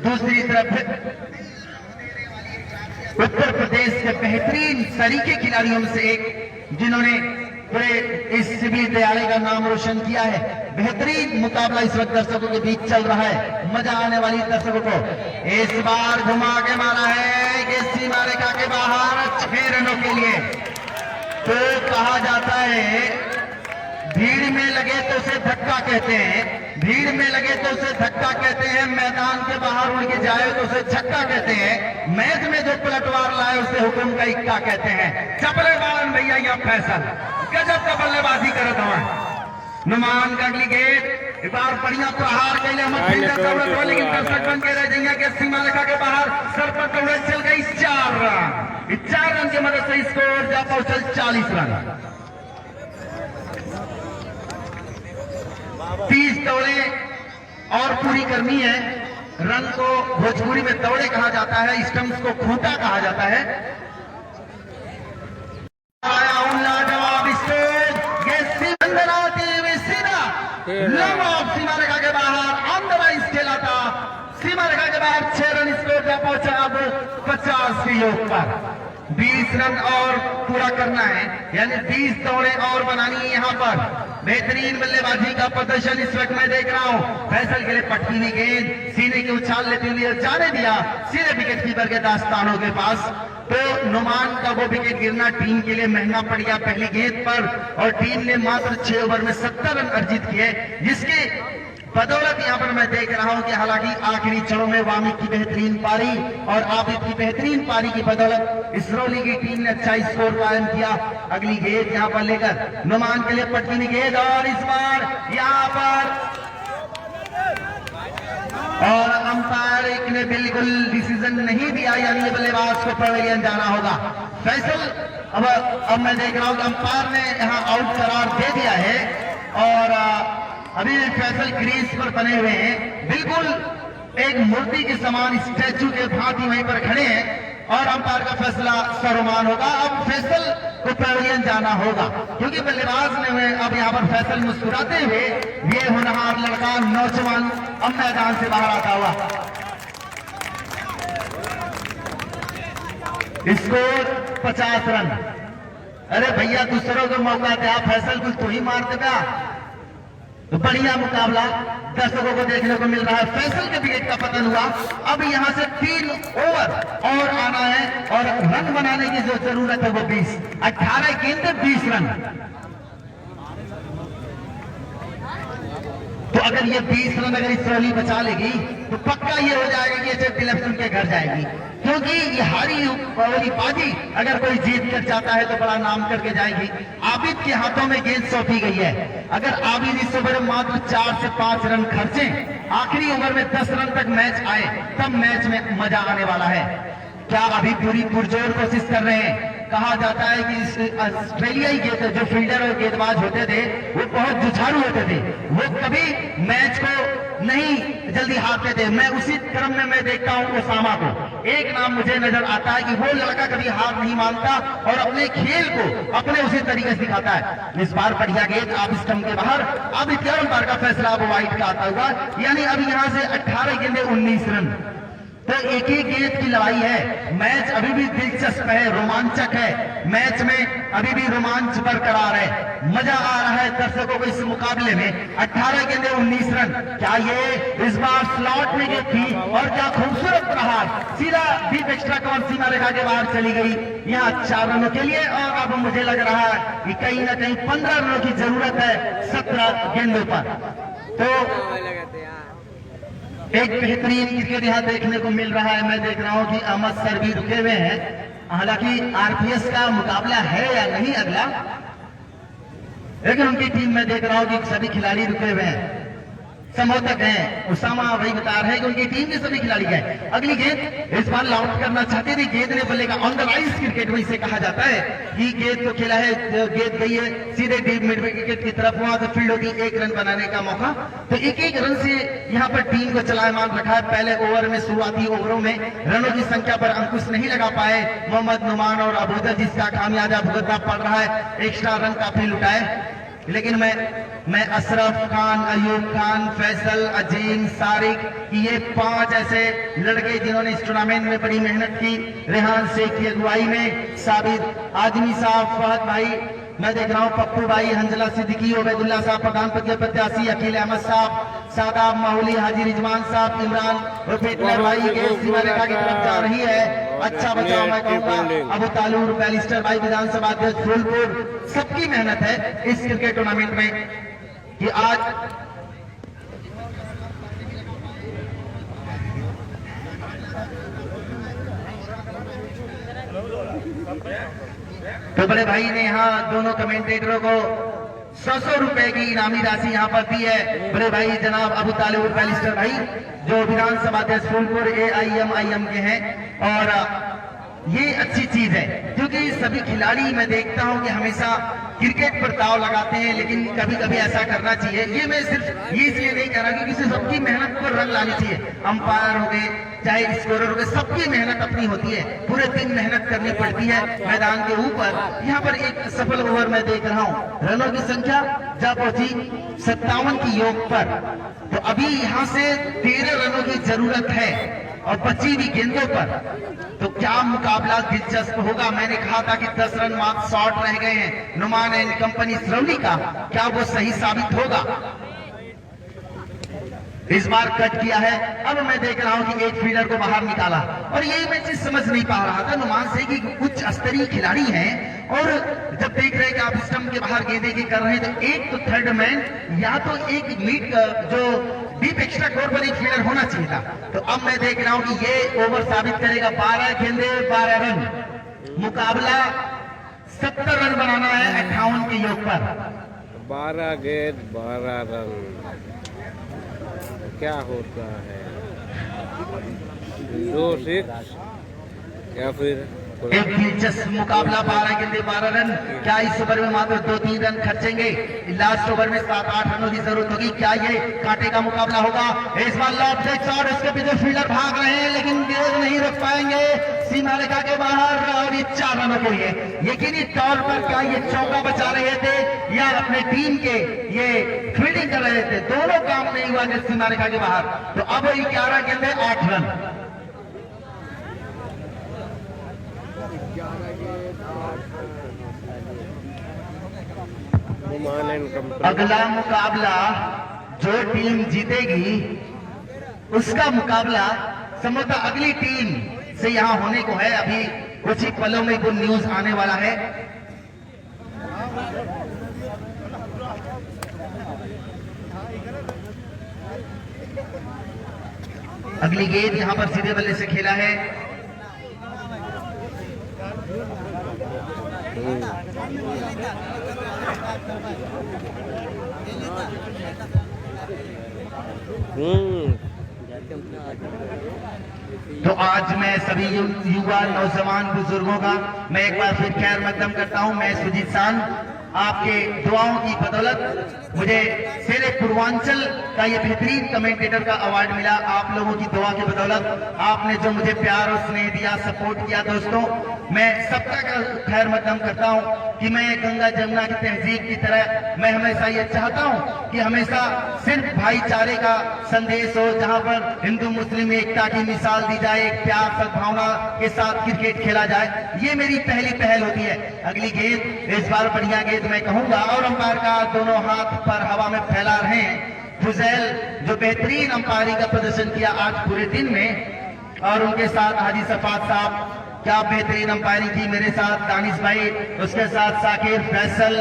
दूसरी तरफ उत्तर प्रदेश के बेहतरीन सरीके खिलाड़ियों में से एक जिन्होंने पूरे इस सिविल विद्यालय का नाम रोशन किया है। बेहतरीन मुकाबला इस वक्त दर्शकों के बीच चल रहा है, मजा आने वाली दर्शकों को। इस बार घुमा के मारा है कि सीमा रेखा के बाहर 6 रनों के लिए। तो कहा जाता है भीड़ में लगे तो उसे धक्का कहते हैं, भीड़ में लगे तो उसे धक्का कहते हैं, मैदान के बाहर उड़ के जाए तो उसे छक्का कहते हैं, मैच में जो पलटवार लाए उसे हुक्म का इक्का कहते हैं। चपले बालन भैया या फैसल गजब का बल्लेबाजी करत हूं। नुमान का अगली गेंद एक बार बढ़िया प्रहार के लिए हम फील्डर दौड़त हो, लेकिन दर्शक बन के रह जाएंगे कि सीमा रेखा के बाहर सर पर दौड़े चल गई 4 रन। इस 4 रन की मदद से स्कोर जा पहुंचल 40 रन। 30 दौड़े और पूरी करनी है। रन को भोजपुरी में दौड़े कहा जाता है, स्टंप्स को खूंटा कहा जाता है। लाजवाब स्कोर, ये सीमा रेखा के बाहर अंदर खेला था। सीमा रेखा के बाहर 6 रन स्कोर जा पहुंचा अब 50 के योग पर। 20 रन और पूरा करना है, यानी 20 दौड़े और बनानी है यहाँ पर। बेहतरीन बल्लेबाजी का प्रदर्शन इस वक्त मैं देख रहा हूँ। फैसल के लिए पटकी हुई गेंद सीने के उछाल लेते हुए जाने दिया सीधे विकेट कीपर के दास्तानों के पास। तो नुमान का वो विकेट गिरना टीम के लिए महंगा पड़ गया पहली गेंद पर, और टीम ने मात्र 6 ओवर में 70 रन अर्जित किए, जिसके बदौलत यहाँ पर मैं देख रहा हूं कि हालांकि आखिरी क्षणों में वामिक की बेहतरीन पारी और आबिद की बेहतरीन पारी की बदौलत इसरोली की टीम ने अच्छा स्कोर कायम किया। अगली गेंद यहाँ पर लेकर नुमान के लिए पटकी गेंद, और इस बार यहाँ पर और अंपायर ने बिल्कुल डिसीजन नहीं दिया, यानी ये बल्लेबाज को पवेलियन जाना होगा। फैसल अब मैं देख रहा हूं कि अंपायर ने यहाँ आउट करार दे दिया है, और अभी फैसल क्रीज पर बने हुए हैं, बिल्कुल एक मूर्ति के समान स्टैचू के भांति वहीं पर खड़े हैं, और अंपायर का फैसला सर्वमान होगा। अब फैसल को पवेलियन जाना होगा, क्योंकि बल्लेबाज ने अब यहाँ पर फैसल मुस्कुराते हुए ये होनहार लड़का नौजवान अब मैदान से बाहर आता हुआ। Score 50 run. अरे भैया दूसरों को मौका दे, फैसल कुछ तो ही मार दे। तो बढ़िया मुकाबला दर्शकों को देखने को मिल रहा है। फैसल के विकेट का पतन हुआ। अब यहां से 3 ओवर और आना है और रन बनाने की जो जरूरत है वो 20। 18 गेंद 20 रन। तो अगर ये 20 रन अगर इस रैली बचा लेगी तो पक्का ये हो जाएगा कि एचएफ डीलक्स उनके घर जाएगी, क्योंकि ये हारी वाली बाजी अगर कोई जीत कर जाता है तो बड़ा नाम करके जाएगी। आबिद के हाथों में गेंद सौंपी गई है। अगर आबिद इस ओवर में मात्र 4 से 5 रन खर्चे, आखिरी ओवर में 10 रन तक मैच आए, तब मैच में मजा आने वाला है। क्या अभी पूरी पुरजोर कोशिश कर रहे हैं? कहा जाता है कि ऑस्ट्रेलियाई जो फील्डर और गेंदबाज होते थे वो बहुत जुझारू होते थे, वो कभी मैच को नहीं जल्दी हारते थे। मैं उसी क्रम में मैं देखता हूं ओसामा को, एक नाम मुझे नजर आता है कि वो लड़का कभी हार नहीं मानता और अपने खेल को अपने उसी तरीके से दिखाता है। इस बार बढ़िया गेंद आप स्टंप के बाहर, अब 11 बार का फैसला अब वाइड का आता हुआ, यानी अब यहां से 18 गेंदे 19 रन। तो एक ही गेंद की लड़ाई है। मैच अभी भी दिलचस्प है, रोमांचक है। मैच में अभी भी रोमांच बरकरार है, मजा आ रहा है दर्शकों को इस मुकाबले में। 18 गेंदे 19 रन। क्या ये इस बार स्लॉट में गेंद थी और क्या खूबसूरत प्रहार, सीधा डीप एक्स्ट्रा कवर सीमा रेखा के बाहर चली गई यहाँ 4 रनों के लिए। और अब मुझे लग रहा है कि कहीं ना कहीं 15 रनों की जरूरत है 17 गेंदों पर। तो एक बेहतरीन क्रिकेट यहाँ देखने को मिल रहा है। मैं देख रहा हूं कि अहमद सर भी रुके हुए हैं, हालांकि आरपीएस का मुकाबला है या नहीं अगला, लेकिन उनकी टीम में देख रहा हूं कि सभी खिलाड़ी रुके हुए हैं, समर्थक हैं। उसामा वही बता रहे हैं कि उनकी टीम के सभी खिलाड़ी गए। अगली गेंद इस बार लॉन्च करना चाहते थे, गेंद ने बल्ले का ऑन द राइज क्रिकेट में इसे कहा जाता है कि गेंद को खेला है, गेंद गई है सीधे डीप मिड विकेट की तरफ, वहां से फील्ड होगी 1 रन बनाने का मौका। तो 1-1 रन से यहाँ पर टीम को चलायमान रखा है। पहले ओवर में शुरुआती ओवरों में रनों की संख्या पर अंकुश नहीं लगा पाए मोहम्मद नुमान और अबूदर, जिसका खामियाजा भुगतना पड़ रहा है। एक्स्ट्रा रन काफी लुटाए, लेकिन मैं अशरफ खान, अयूब खान, फैसल, अजीम, सारिक, ये 5 ऐसे लड़के जिन्होंने इस टूर्नामेंट में बड़ी मेहनत की, रेहान शेख की अगुवाई में, साबिर आजमी साहब, फहद भाई, मैं देख रहा हूं पप्पू भाई, हंजला सिद्दीकी, उबैदुल्ला साहब, प्रधान पद के प्रत्याशी अकील अहमद साहब, सादाब माहौली, हाजी रिजवान साहब, इमरान रुफेटलर भाई, गेंद सीमा रेखा की तरफ जा रही है। अच्छा बचाव मैं कहूंगा अबू तालूर, बैलिस्टर भाई, विधानसभा अध्यक्ष फूलपुर, सबकी मेहनत है इस क्रिकेट टूर्नामेंट में कि आज तो बड़े भाई ने यहाँ दोनों कमेंटेटरों को 100 रुपए की इनामी राशि यहाँ पर दी है। बड़े भाई जनाब अबू तालिब बैलिस्टर भाई, जो विधानसभा अध्यक्ष फूलपुर AIM के हैं। और ये अच्छी चीज है क्योंकि सभी खिलाड़ी मैं देखता हूं कि हमेशा क्रिकेट पर दाव लगाते हैं, लेकिन कभी कभी ऐसा करना चाहिए। ये मैं सिर्फ ये इसलिए नहीं कह रहा क्योंकि सबकी मेहनत पर रंग लानी चाहिए। अंपायर हो गए, चाहे स्कोरर हो गए, सबकी मेहनत अपनी होती है, पूरे दिन मेहनत करनी पड़ती है मैदान के ऊपर। यहाँ पर एक सफल ओवर मैं देख रहा हूँ, रनों की संख्या जा पहुंची 57 की योग पर। तो अभी यहाँ से 13 रनों की जरूरत है और बची हुई गेंदों पर। तो क्या मुकाबला दिलचस्प होगा। मैंने कहा था कि 10 रन मात्र शॉर्ट रह गए हैं नुमान एंड कंपनी सिरौली का, क्या वो सही साबित होगा। इस बार कट किया है। अब मैं देख रहा हूं कि एक फील्डर को बाहर निकाला और ये मैं चीज समझ नहीं पा रहा था नुमान से कि कुछ स्तरीय खिलाड़ी हैं और जब देख रहे हैं कि आप स्टंप के बाहर गेंदे की कर रहे हैं तो एक तो थर्ड मैन या तो एक मीट जो डीप एक्स्ट्रा कवर पर एक फील्डर होना चाहिए था। तो अब मैं देख रहा हूं कि ये ओवर साबित करेगा 12 गेंदे 12 रन। मुकाबला 70 रन बनाना है 58 के योग पर। 12 गेंद 12 रन क्या होता है, 2-6 या फिर एक दिलचस्प मुकाबला। 12 गेंदे 12 रन। क्या इस ओवर में मात्र 2-3 रन खर्चेंगे। लास्ट ओवर में 7-8 रनों की जरूरत होगी। क्या ये कांटे का मुकाबला होगा। इस बार लॉब सिक्स और इसके पीछे फील्डर भाग रहे हैं लेकिन गेंद नहीं रख पाएंगे सीमा रेखा के बाहर और ये 4 रनों के लिए। यकीनी तौर पर क्या ये चौका बचा रहे थे या अपने टीम के ये फील्डिंग कर रहे थे, दोनों काम नहीं हुआ सीमा रेखा के बाहर। तो अब 11 गेंदे 8 रन। Oman and company. अगला मुकाबला जो टीम जीतेगी उसका मुकाबला संभवतः अगली टीम से यहां होने को है। अभी कुछ ही पलों में गुड न्यूज आने वाला है। अगली गेंद यहां पर सीधे बल्ले से खेला है। तो आज मैं सभी युवा नौजवान बुजुर्गों का मैं एक बार फिर खैर मकदम करता हूं। मैं सुजीत सान, आपके दुआओं की बदौलत मुझे शेरे पूर्वांचल का ये बेहतरीन कमेंटेटर का अवार्ड मिला। आप लोगों की दुआ की बदौलत, आपने जो मुझे प्यार और स्नेह दिया, सपोर्ट किया दोस्तों, मैं सबका खैर मकदम करता हूं कि मैं गंगा जमुना की तहजीब की तरह मैं हमेशा ये चाहता हूं कि हमेशा सिर्फ भाईचारे का संदेश हो, जहां पर हिंदू मुस्लिम एकता की मिसाल दी जाए, एक प्यार सद्भावना के साथ क्रिकेट खेला जाए। ये मेरी पहली पहल होती है। अगली गेंद इस बार बढ़िया गेंद मैं कहूंगा और अंपायर का दोनों हाथ पर हवा में फैला रहे हैं फुजैल, जो बेहतरीन अंपायरी का प्रदर्शन किया आज पूरे दिन में, और उनके साथ हाजी सफात साहब, क्या बेहतरीन अंपायरिंग की मेरे साथ दानिश भाई, उसके साथ साकिर, फैसल,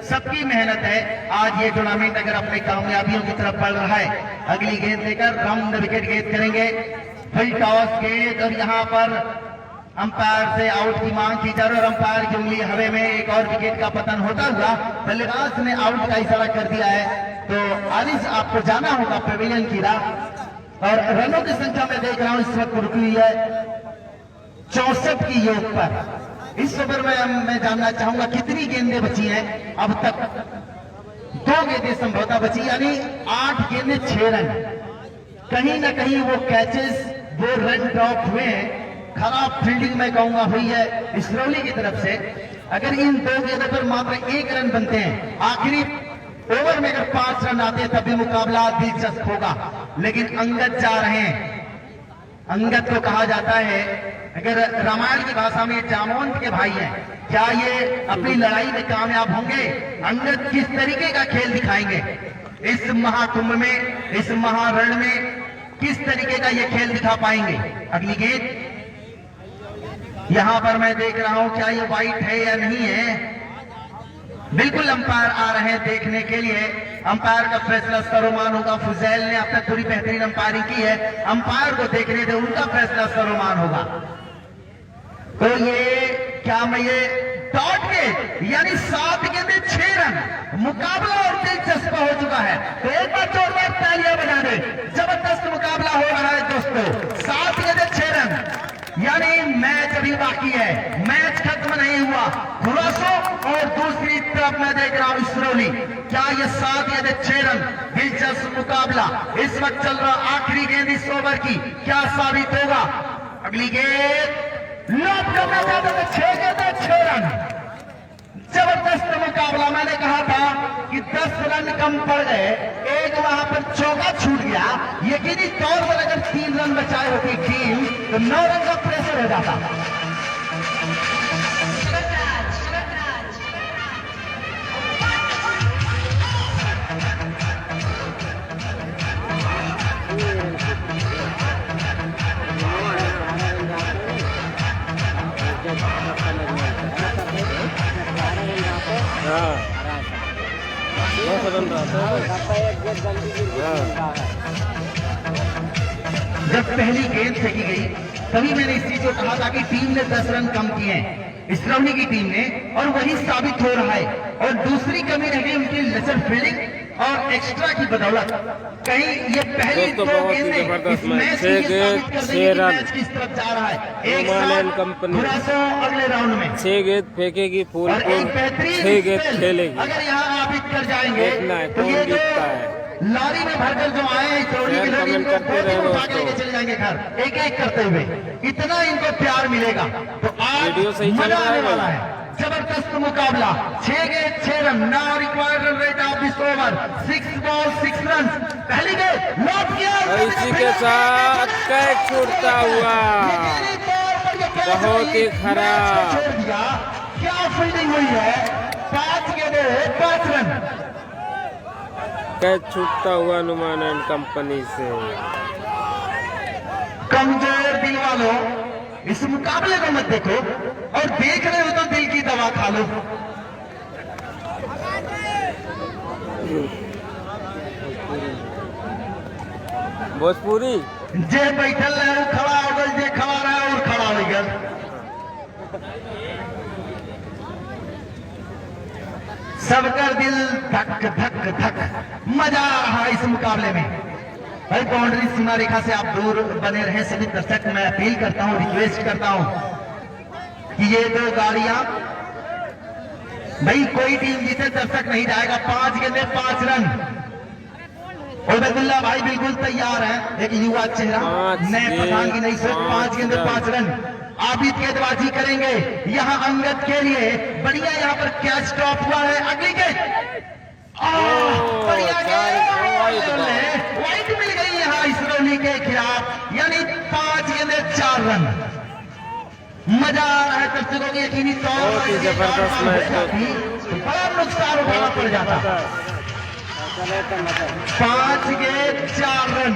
सबकी मेहनत है। आज ये टूर्नामेंट अगर अपने कामयाबियों की तरफ बढ़ रहा है। अगली गेंद लेकर हम विकेट गेंद करेंगे, फुल टॉस गेंद, और यहाँ पर अंपायर से आउट की मांग की जा रही है और अंपायर की उंगली हवे में, एक और विकेट का पतन होता हुआ बल्लेबाज ने आउट का इशारा कर दिया है। तो आरिस आपको जाना होगा पेविलियन की राह, और रनों की संख्या में देख रहा हूं इस वक्त रुकी हुई है 64 की योग पर। इस ओवर में मैं जानना चाहूंगा कितनी गेंदें बची हैं अब तक। 2 गेंदें संभवतः बची, यानी 8 गेंदें 6 रन। कहीं ना कहीं वो कैचेस, वो रन ड्रॉप हुए हैं। खराब फील्डिंग मैं कहूंगा हुई है इसरौली की तरफ से। अगर इन 2 गेंदों पर मात्र 1 रन बनते हैं, आखिरी ओवर में अगर 5 रन आते हैं, तब भी मुकाबला दिलचस्प होगा। लेकिन अंगद जा रहे हैं। अंगद को कहा जाता है, अगर रामायण की भाषा में जामवंत के भाई हैं, क्या ये अपनी लड़ाई में कामयाब होंगे? अंगद किस तरीके का खेल दिखाएंगे इस महाकुंभ में, इस महारण में, किस तरीके का ये खेल दिखा पाएंगे? अगली गेंद यहां पर मैं देख रहा हूं, क्या ये वाइट है या नहीं है? बिल्कुल अंपायर आ रहे हैं देखने के लिए। अंपायर का फैसला सर्वमान होगा। फुजैल ने अब तक पूरी बेहतरीन अंपायरिंग की है, अंपायर को देखने दे, उनका फैसला सर्वमान होगा। तो ये क्या मैं ये डॉट के, यानी 7 गेंदें 6 रन, मुकाबला और दिलचस्प हो चुका है। तो एक बार जोरदार तालियां बजा दे, जबरदस्त मुकाबला हो रहा है दोस्तों। 7 गेंदें 6 रन, यानी मैच अभी बाकी है, मैच खत्म नहीं हुआ। खुलासों और दूसरी तरफ मैं देख रहा हूं इसरौली, क्या ये 7 गेंदें 6 रन, दिलचस्प मुकाबला इस वक्त चल रहा। आखिरी गेंद इस ओवर की क्या साबित होगा? अगली गेंद लॉक करना चाहते थे, 6 गेंदें 6 रन, जबरदस्त मुकाबला। मैंने कहा था कि 10 रन कम पड़ गए, एक वहां पर चौका छूट गया। यकीनी तौर पर अगर 3 रन बचाए होती टीम तो 9 रन का प्रेशर हो जाता। जब पहली गेंद फेंकी गई तभी मैंने इस चीज को कहा था कि टीम ने 10 रन कम किए हैं, इसरौली की टीम ने, और वही साबित हो रहा है। और दूसरी कमी रह गई उनकी लेजर फील्डिंग और एक्स्ट्रा की बदौलत। कहीं ये पहली 2 गेंदें इस मैच की साबित कर देंगी कि मैच किस तरफ जा रहा है। एक साथ अगले राउंड में 6 गेंद फेंकेगी फुल और एक बेहतरीन 6 गेंद खेलेगी। अगर यहाँ आप हिट कर जाएंगे तो ये जो लारी में भरकर जो आए इसरौली के लोग, इनको उठा के लेके चले जाएंगे घर, एक एक करते हुए। इतना इनको प्यार मिलेगा। तो आज मजा आने वाला है, जबरदस्त मुकाबला। 6 गेंद 6 run, now required run rate of this over 6 ball 6 run. पहली गेंद लॉक किया, इसी के साथ कैच छूटता हुआ, बहुत ही खराब। क्या फील्डिंग हुई है, 5 गेंदों 5 रन। कैच छूटता हुआ नुमान एंड कंपनी से। कमजोर दिल वालों, इस मुकाबले को मत देखो, और देख रहे हो तो दिल की दवा खा लो। भोजपुरी जे बैठल है वो खड़ा हो गल, जे खड़ा रहा और खड़ा हो गया। सबका दिल धक धक धक। मजा आ रहा है इस मुकाबले में। भाई बाउंड्री सीमा रेखा से आप दूर बने रहे सभी दर्शक। मैं अपील करता हूं, रिक्वेस्ट करता हूं कि ये दो गाड़ियां, भाई कोई टीम जीते दर्शक नहीं जाएगा। 5 गेंदे 5 रन। उबैदुल्ला भाई बिल्कुल तैयार है, एक युवा चेहरा, नए प्रधान की नई सोच। 5 गेंदे 5 रन। आबिद गेंदबाजी करेंगे यहां अंगद के लिए। बढ़िया यहाँ पर कैच स्टॉप हुआ है। अगली गेंद बढ़िया गेंद, वाइड मिल गई यहाँ इसरोली के खिलाफ, यानी 5 गेंदे 4 रन। मजा आ रहा है दर्शकों की। यकीनी तौर पर जबरदस्त मैच बड़ा नुकसान उठाना पड़ जाता। 5 गेंद 4 रन,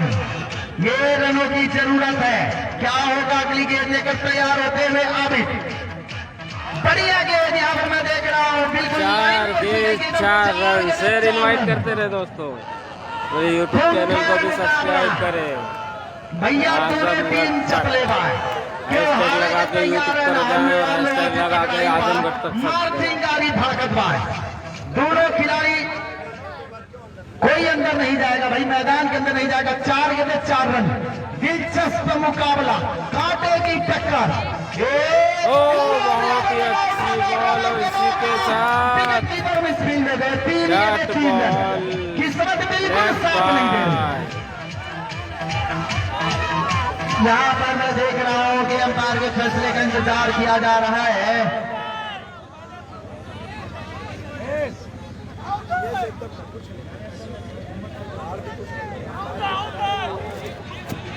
ये रनों की जरूरत है। क्या होगा अगली गेंद लेकर तैयार होते हुए आबिद। बढ़िया गेंद यहाँ पर मैं देख रहा हूँ, बिल्कुल 4 गेंद 4 रन। शेयर इनवाइट करते रहे दोस्तों, मेरे यूट्यूब चैनल को भी सब्सक्राइब करें। भैया पूरे 3 चपले बाय हैशटैग लगा के यूट्यूब पर जाए और हैशटैग लगा के आजमगढ़ तक सकते मार्चिंग गाड़ी भागत बाय। दोनों खिलाड़ी, कोई अंदर नहीं जाएगा भाई, मैदान के अंदर नहीं जाएगा। 4 गेंदे 4 रन। दिलचस्प मुकाबला, कांटे की टक्कर। बहुत ही अच्छी बॉल और इसी के साथ डॉट बॉल। किस्मत बिल्कुल साथ नहीं दे रही। यहाँ पर मैं देख रहा हूँ कि अंपायर के फैसले का इंतजार किया जा रहा है।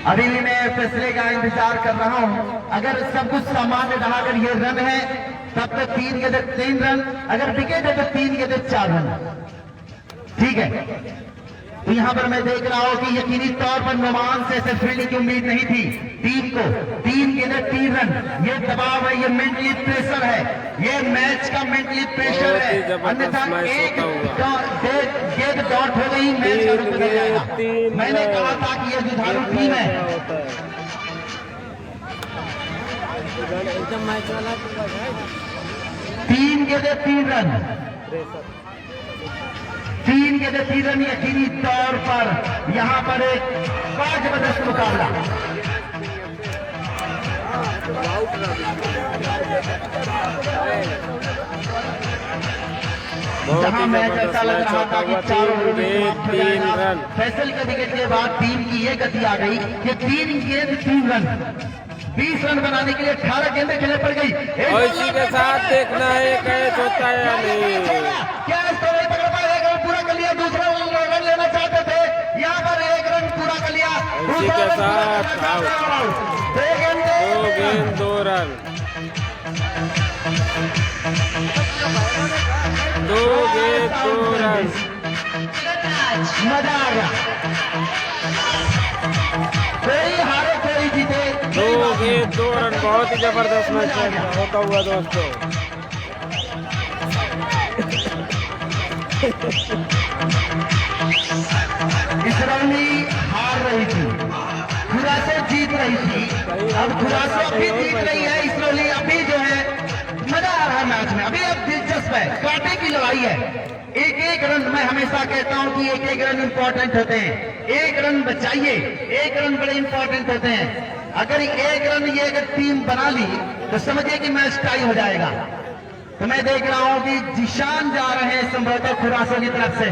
अभी भी मैं फैसले का इंतजार कर रहा हूं। अगर सब कुछ सामान्य रहा, अगर ये रन है तब तक 3 गेंदे 3 रन, अगर विकेट है तो 3 गेंदे 4 रन। ठीक है, तो यहाँ पर मैं देख रहा हूं कि यकीनी तौर पर नुमान से ऐसे फील्डिंग की उम्मीद नहीं थी टीम को। 3 गेंदे 3 रन, ये दबाव है, ये मेंटली प्रेशर है, ये मैच का मेंटली प्रेशर है। अन्यथा एक गेंद डॉट हो गई, मैच का रुक जाएगा। मैंने कहा था कि ये जुझारू टीम है। एकदम मैच वाला 3 गेंदे 3 रन, 3 गेंदे 3 रन। यकीनी तौर पर यहाँ पर एक बड़ा जबरदस्त मुकाबला। जहां मैच ऐसा लग रहा था कि 3 रन। फैसल के विकेट के बाद टीम की ये गति आ गई कि 3 गेंद 3 रन, 20 रन बनाने के लिए 18 गेंदें खेले पड़ गई। और इसी के साथ देखना है कैच होता है या नहीं। कैच तो नहीं पकड़ पाए, 1 रन पूरा कर लिया, दूसरा रन लेना चाहते थे, यहाँ पर 1 रन पूरा कर लिया। इसी के साथ आउट। 2 गेंद 2 रन, 2 गेंद 2 रन। मजा आ गया, कोई हारे कोई जीते। 2 गेंद 2 रन, बहुत ही जबरदस्त मैच होता हुआ दोस्तों। इसरौली हार रही थी, खुरासो जीत रही थी। अब खुरासो अभी जीत रही है, इसरौली अभी जो है मजा आ रहा है मैच में। अभी अब दिलचस्प है, कांटे की लड़ाई है। 1-1 रन, मैं हमेशा कहता हूं कि 1-1 रन इंपॉर्टेंट होते हैं। 1 रन बचाइए, 1 रन बड़े इंपॉर्टेंट होते हैं। अगर 1 रन ये अगर टीम बना ली तो समझिए कि मैच टाई हो जाएगा। तो मैं देख रहा हूं कि जिशान जा रहे हैं संभवतः खुरासो की तरफ से।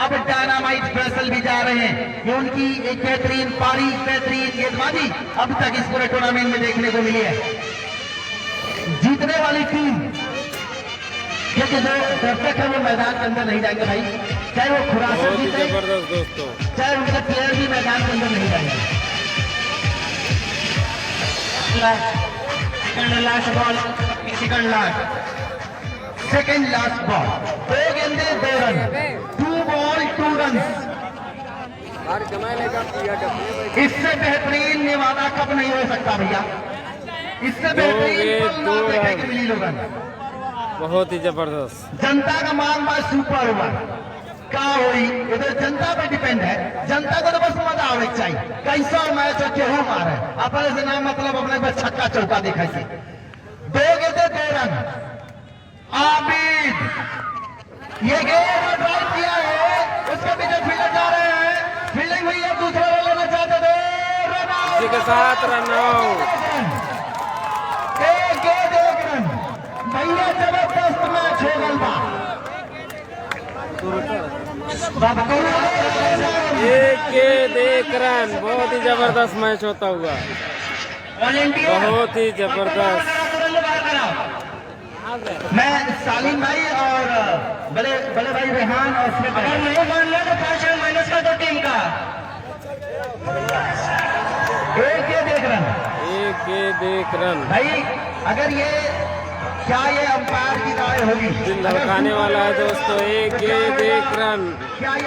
अब डायनामाइट फैसल भी जा रहे हैं। ये उनकी एक बेहतरीन पारी, बेहतरीन गेंदबाजी अब तक इस पूरे टूर्नामेंट में देखने को मिली है। जीतने वाली टीम, क्योंकि जो दर्शक है वो मैदान के अंदर नहीं जाएंगे भाई, चाहे वो खुरासो जीते, जबरदस्त दोस्तों, चाहे उनके प्लेयर भी मैदान के अंदर नहीं जाएंगे। Last ball, second last, second last ball, 2 गेंदे 2 रन, 2 बॉल 2 रन। इससे बेहतरीन नेवादा कप नहीं हो सकता भैया, इससे बेहतरीन पल ना देखे कि मिली लोगन। बहुत ही जबरदस्त। जनता का मांग बा सुपर ओवर का हुई, इधर जनता पे डिपेंड है। जनता को तो बस मजा आवे चाहिए, कैसा मैच हो केहू मारे, अपने से ना मतलब अपने बस छक्का चौका देखा से। 2 गेंदे 2 रन। आबिद ये गेंद ड्राइव किया है, उसके पीछे फील्डर जा रहे हैं, फील्डिंग हुई है, दूसरा रन लेना चाहते थे, रन आउट। इसी के साथ रन आउट। 1 गेंद 1 रन। भैया जबरदस्त मैच हो गल बा। एक रन, बहुत ही जबरदस्त मैच होता हुआ, बहुत ही जबरदस्त। मैं सालिम भाई और बड़े भाई रेहान और अगर नहीं मान लिया तो 5 रन माइनस कर दो टीम का। 1 गेंद 1 रन। 1 गेंद 1 रन। भाई अगर ये क्या ये अंपायर की राय होगी, दिल धड़काने वाला है दोस्तों। 1 गेंद 1 रन,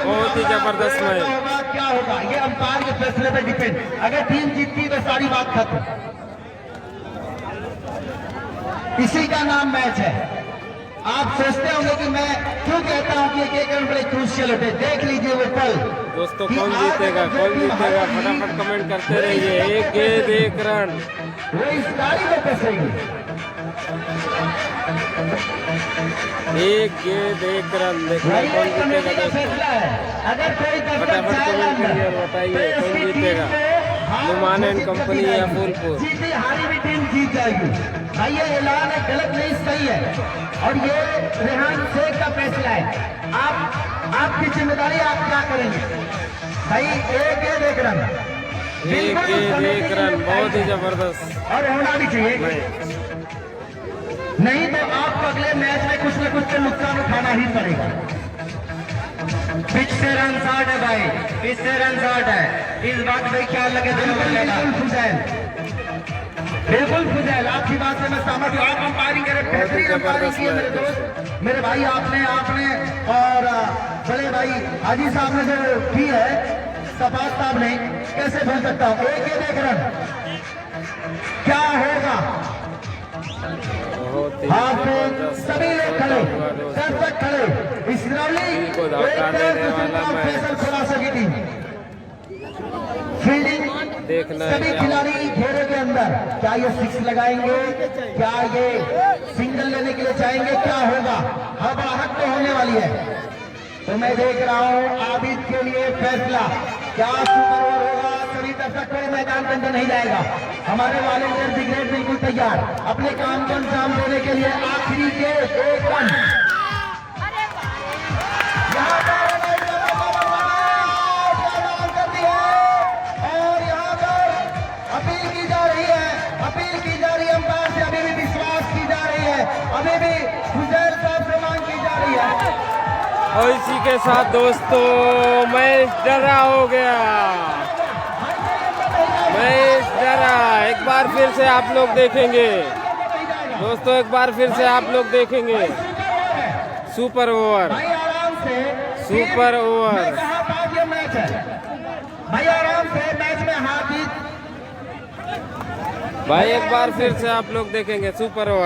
बहुत ही जबरदस्त मैच। क्या होगा ये अंपायर के फैसले पे डिपेंड। अगर टीम जीतती तो सारी बात खत्म। इसी का नाम मैच है। आप सोचते होंगे कि मैं क्यों कहता हूं कि 1 रन बड़े क्रूशियल होते। देख लीजिए वो पल दोस्तों, कौन जीतेगा कौन जीतेगा, फटाफट कमेंट करते रहिए। 1 गेंद 1 रन, वो इस गाड़ी में फंसेगी। 1 गेंद 1 रन। देखना कौन जीतेगा दोस्तों, अगर कोई फटाफट कमेंट करिए और बताइए कौन जीतेगा, नुमान एंड कंपनी या फूलपुर। जीती हारी भी टीम जीत जाएगी। भाई ये ऐलान है, गलत नहीं सही है, और ये रेहान शेख का फैसला है। आपकी जिम्मेदारी, आप क्या करेंगे भाई। 1 गेंद 1 रन, 1 गेंद 1 रन, बहुत ही जबरदस्त। और होना भी चाहिए, नहीं तो आपको अगले मैच में कुछ न कुछ तो नुकसान उठाना ही पड़ेगा। पिच से रन शॉट है भाई, पिच से रन शॉट है। इस बात पे ख्याल लगे बिल्कुल फुजैल, आपकी बात से मैं सहमत हूँ। आप अंपायरिंग करें, बेहतरीन अंपायरिंग की है मेरे दोस्त, मेरे भाई। आपने और बड़े भाई हाजी साहब ने जो की है, सफात साहब ने, कैसे भूल सकता हूँ। 1 गेंद 1 रन, क्या होगा। आप सभी लोग खड़े, दर्शक खड़े, इसराइली फैसल खुलासा की टीम फील्डिंग देखना है सभी खिलाड़ी घेरे के अंदर। क्या ये 6 लगाएंगे, क्या ये सिंगल लेने के लिए चाहेंगे, क्या होगा। हड़बड़ाहट तो होने वाली है। तो मैं देख रहा हूँ आबिद के लिए फैसला, क्या सुपर ओवर होगा। सभी दर्शक खड़े, मैदान के अंदर नहीं जाएगा। हमारे वॉलंटियर ब्रिगेड बिल्कुल तैयार अपने काम को अंजाम देने के लिए। आखिरी के 1 रन यहाँ पर कर दी है, और यहाँ पर अपील की जा रही है, अंपायर से अभी भी विश्वास की जा रही है, अभी भी फुजैल साहब से मांग की जा रही है। और इसी के साथ दोस्तों मैच डरा हो गया, मैच डरा। एक बार फिर से आप लोग देखेंगे दोस्तों, एक बार फिर से आप लोग देखेंगे सुपर ओवर, भाई आराम से, सुपर ओवर। मैच है भाई, आराम से मैच में हार जीत। भाई एक बार फिर से आप लोग देखेंगे सुपर ओवर।